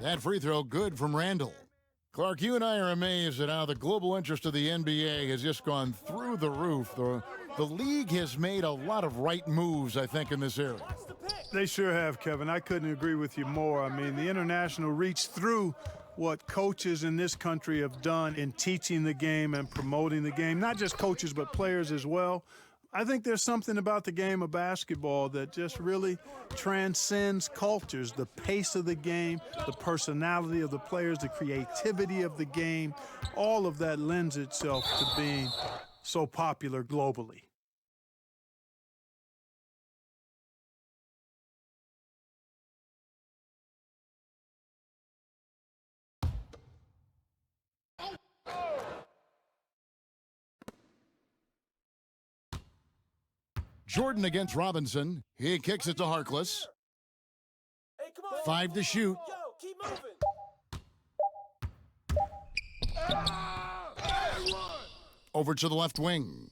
That free throw good from Randall. Clark, you and I are amazed at how the global interest of the NBA has just gone through the roof. The league has made a lot of right moves, I think, in this area. They sure have, Kevin. I couldn't agree with you more. I mean, the international reach through what coaches in this country have done in teaching the game and promoting the game. Not just coaches, but players as well. I think there's something about the game of basketball that just really transcends cultures. The pace of the game, the personality of the players, the creativity of the game, all of that lends itself to being so popular globally. Jordan against Robinson. He kicks it to Harkless. Hey, come on. 5 to shoot. Yo, keep moving. Over to the left wing.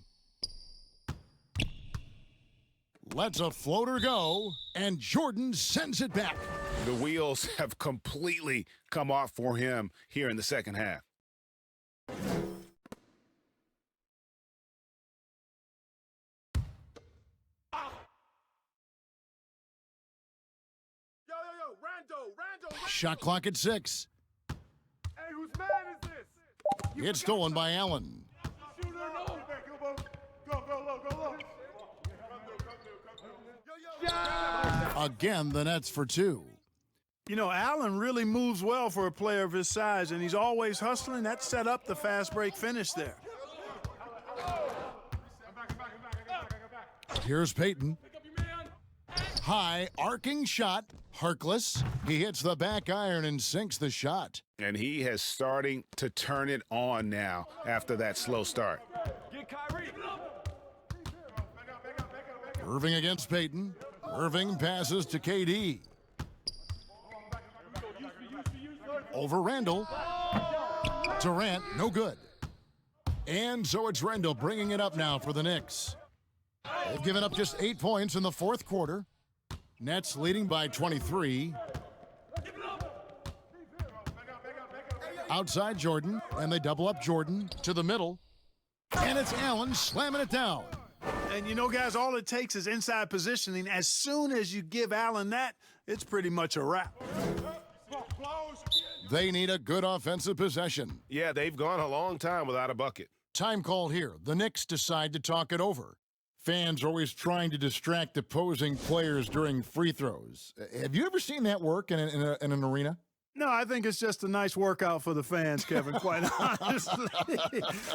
Lets a floater go, and Jordan sends it back. The wheels have completely come off for him here in the second half. Rando. Shot clock at 6. Hey, whose man is this? It's stolen by Allen. Shooter, no. Go low. Again, the Nets for 2. You know, Allen really moves well for a player of his size, and he's always hustling. That set up the fast break finish there. Here's Payton. High, arcing shot. Harkless. He hits the back iron and sinks the shot. And he is starting to turn it on now after that slow start. Get Kyrie. Irving against Payton. Irving passes to KD. Over Randall. Durant, no good. And so it's Randall bringing it up now for the Knicks. They've given up just 8 points in the fourth quarter. Nets leading by 23. Outside Jordan, and they double up Jordan to the middle. And it's Allen slamming it down. And you know, guys, all it takes is inside positioning. As soon as you give Allen that, it's pretty much a wrap. They need a good offensive possession. Yeah, they've gone a long time without a bucket. Time called here. The Knicks decide to talk it over. Fans are always trying to distract opposing players during free throws. Have you ever seen that work in an arena? No, I think it's just a nice workout for the fans, Kevin, quite honestly.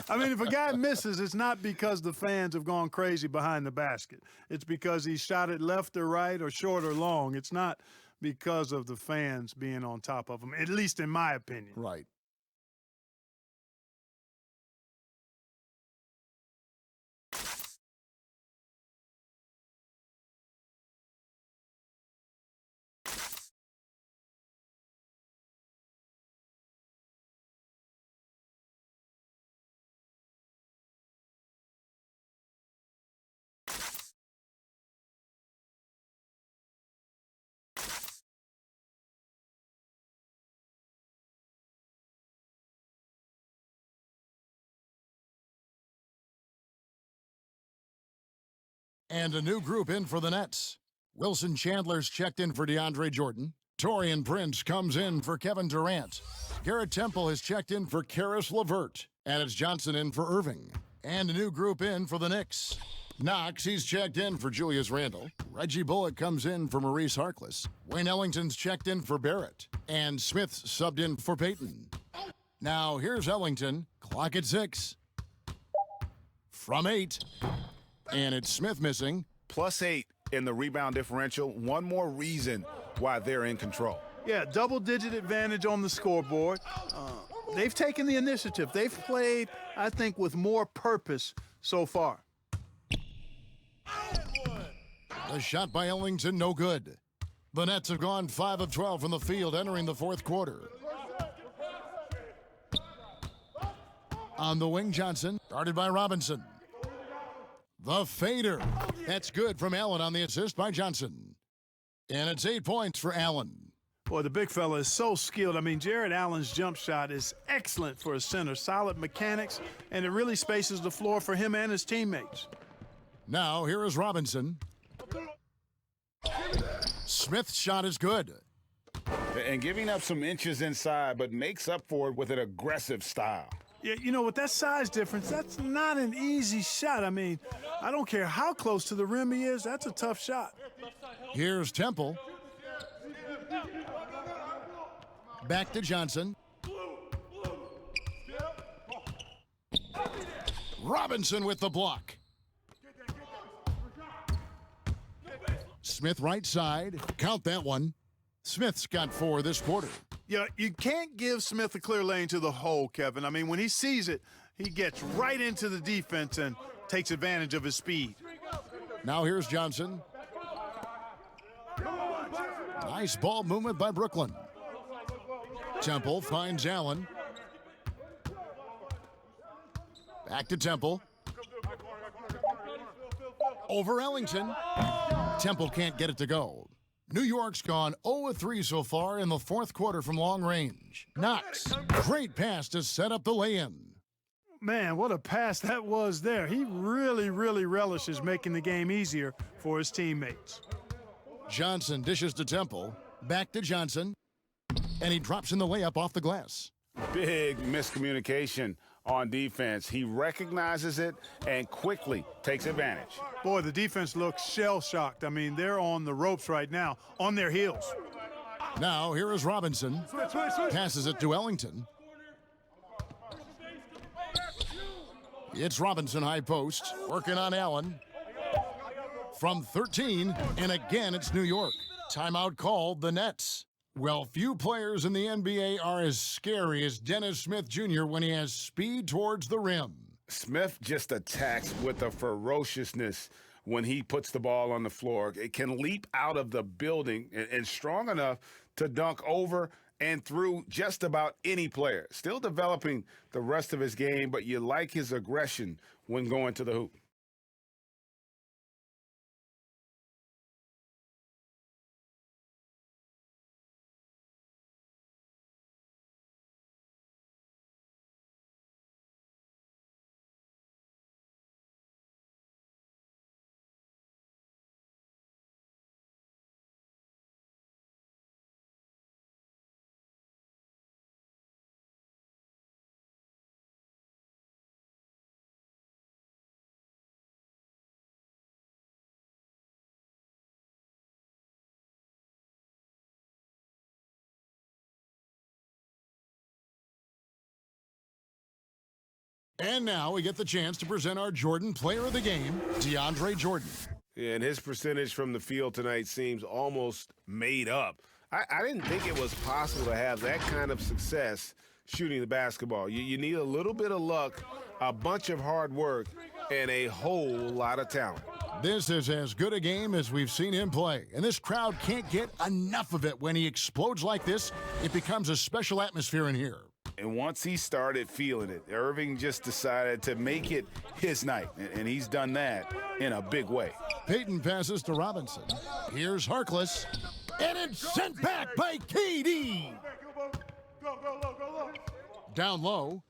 I mean, if a guy misses, it's not because the fans have gone crazy behind the basket. It's because he shot it left or right or short or long. It's not because of the fans being on top of him, at least in my opinion. Right. And a new group in for the Nets. Wilson Chandler's checked in for DeAndre Jordan. Taurean Prince comes in for Kevin Durant. Garrett Temple has checked in for Karis LeVert. And it's Johnson in for Irving. And a new group in for the Knicks. Knox, he's checked in for Julius Randle. Reggie Bullock comes in for Maurice Harkless. Wayne Ellington's checked in for Barrett. And Smith's subbed in for Payton. Now here's Ellington. Clock at 6. From 8. And it's Smith missing. +8 in the rebound differential. One more reason why they're in control. Yeah, double-digit advantage on the scoreboard. They've taken the initiative. They've played, I think, with more purpose so far. The shot by Ellington, no good. The Nets have gone 5 of 12 from the field entering the fourth quarter. On the wing, Johnson, guarded by Robinson. The fader. That's good from Allen on the assist by Johnson. And it's 8 points for Allen. Boy, the big fella is so skilled. I mean, Jared Allen's jump shot is excellent for a center. Solid mechanics, and it really spaces the floor for him and his teammates. Now, here is Robinson. Smith's shot is good. And giving up some inches inside, but makes up for it with an aggressive style. Yeah, you know, with that size difference, that's not an easy shot. I mean, I don't care how close to the rim he is, that's a tough shot. Here's Temple. Back to Johnson. Robinson with the block. Smith right side. Count that one. Smith's got 4 this quarter. Yeah, you can't give Smith a clear lane to the hole, Kevin. I mean, when he sees it, he gets right into the defense and takes advantage of his speed. Now here's Johnson. Nice ball movement by Brooklyn. Temple finds Allen. Back to Temple. Over Ellington. Temple can't get it to go. New York's gone 0-3 so far in the 4th quarter from long range. Knox, great pass to set up the lay-in. Man, what a pass that was there. He really relishes making the game easier for his teammates. Johnson dishes to Temple. Back to Johnson. And he drops in the layup off the glass. Big miscommunication on defense. He recognizes it and quickly takes advantage. Boy, the defense looks shell-shocked. I mean, they're on the ropes right now, on their heels. Now, here is Robinson. Passes it to Ellington. It's Robinson high post, working on Allen. From 13, and again, it's New York. Timeout called the Nets. Well, few players in the NBA are as scary as Dennis Smith Jr. when he has speed towards the rim. Smith just attacks with a ferociousness when he puts the ball on the floor. It can leap out of the building and strong enough to dunk over and through just about any player. Still developing the rest of his game, but you like his aggression when going to the hoop. And now we get the chance to present our Jordan Player of the Game, DeAndre Jordan. Yeah, and his percentage from the field tonight seems almost made up. I didn't think it was possible to have that kind of success shooting the basketball. You need a little bit of luck, a bunch of hard work, and a whole lot of talent. This is as good a game as we've seen him play, and this crowd can't get enough of it. When he explodes like this, it becomes a special atmosphere in here. And once he started feeling it, Irving just decided to make it his night, and he's done that in a big way. Payton passes to Robinson. Here's Harkless, and it's sent back by KD. Down low,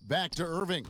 back to Irving.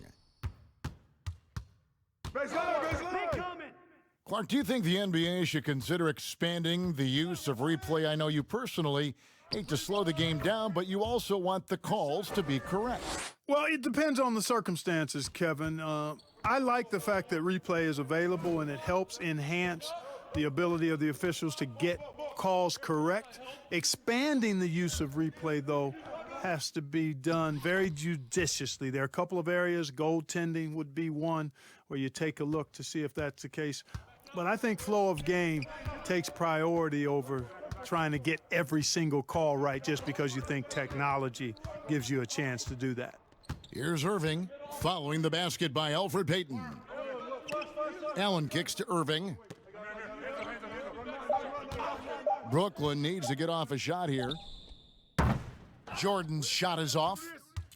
Clark, do you think the NBA should consider expanding the use of replay? I know you personally hate to slow the game down, but you also want the calls to be correct. Well, it depends on the circumstances, Kevin. I like the fact that replay is available and it helps enhance the ability of the officials to get calls correct. Expanding the use of replay, though, has to be done very judiciously. There are a couple of areas, goaltending would be one, where you take a look to see if that's the case. But I think flow of game takes priority over trying to get every single call right just because you think technology gives you a chance to do that. Here's Irving, following the basket by Elfrid Payton. Allen kicks to Irving. Brooklyn needs to get off a shot here. Jordan's shot is off.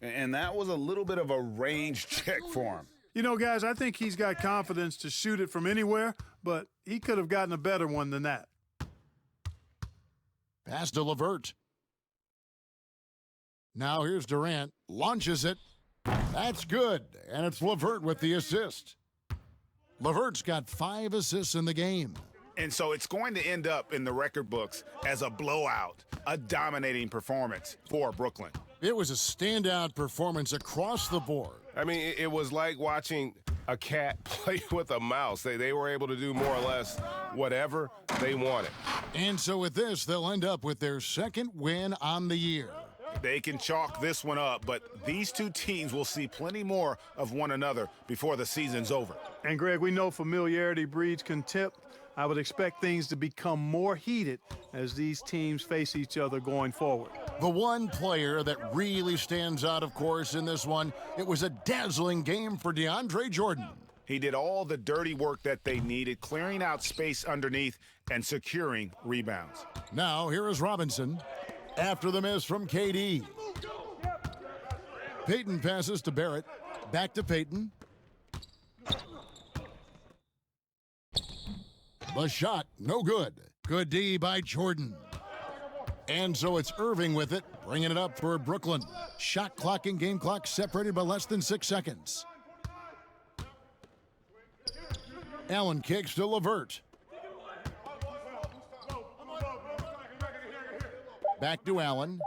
And that was a little bit of a range check for him. You know, guys, I think he's got confidence to shoot it from anywhere, but he could have gotten a better one than that. Pass to LeVert. Now here's Durant. Launches it. That's good. And it's LeVert with the assist. LeVert's got 5 assists in the game. And so it's going to end up in the record books as a blowout, a dominating performance for Brooklyn. It was a standout performance across the board. I mean, it was like watching a cat play with a mouse. They were able to do more or less whatever they wanted. And so with this, they'll end up with their second win on the year. They can chalk this one up, but these two teams will see plenty more of one another before the season's over. And Greg, we know familiarity breeds contempt. I would expect things to become more heated as these teams face each other going forward. The one player that really stands out, of course, in this one, it was a dazzling game for DeAndre Jordan. He did all the dirty work that they needed, clearing out space underneath and securing rebounds. Now, here is Robinson after the miss from KD. Payton passes to Barrett. Back to Payton. The shot, no good. Good D by Jordan. And so it's Irving with it, bringing it up for Brooklyn. Shot clock and game clock separated by less than 6 seconds. Allen kicks to LeVert. Back to Allen.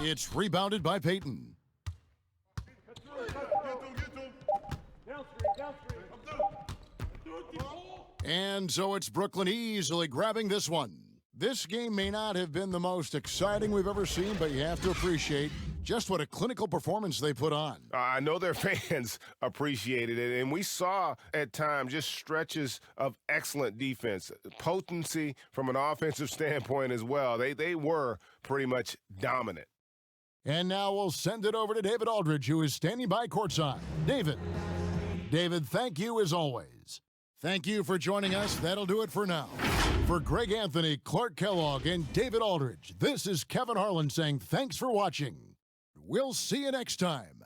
It's rebounded by Payton. And so it's Brooklyn easily grabbing this one. This game may not have been the most exciting we've ever seen, but you have to appreciate just what a clinical performance they put on. I know their fans appreciated it, and we saw at times just stretches of excellent defense, potency from an offensive standpoint as well. They were pretty much dominant. And now we'll send it over to David Aldridge, who is standing by courtside. David, thank you as always. Thank you for joining us. That'll do it for now. For Greg Anthony, Clark Kellogg, and David Aldridge, this is Kevin Harlan saying thanks for watching. We'll see you next time.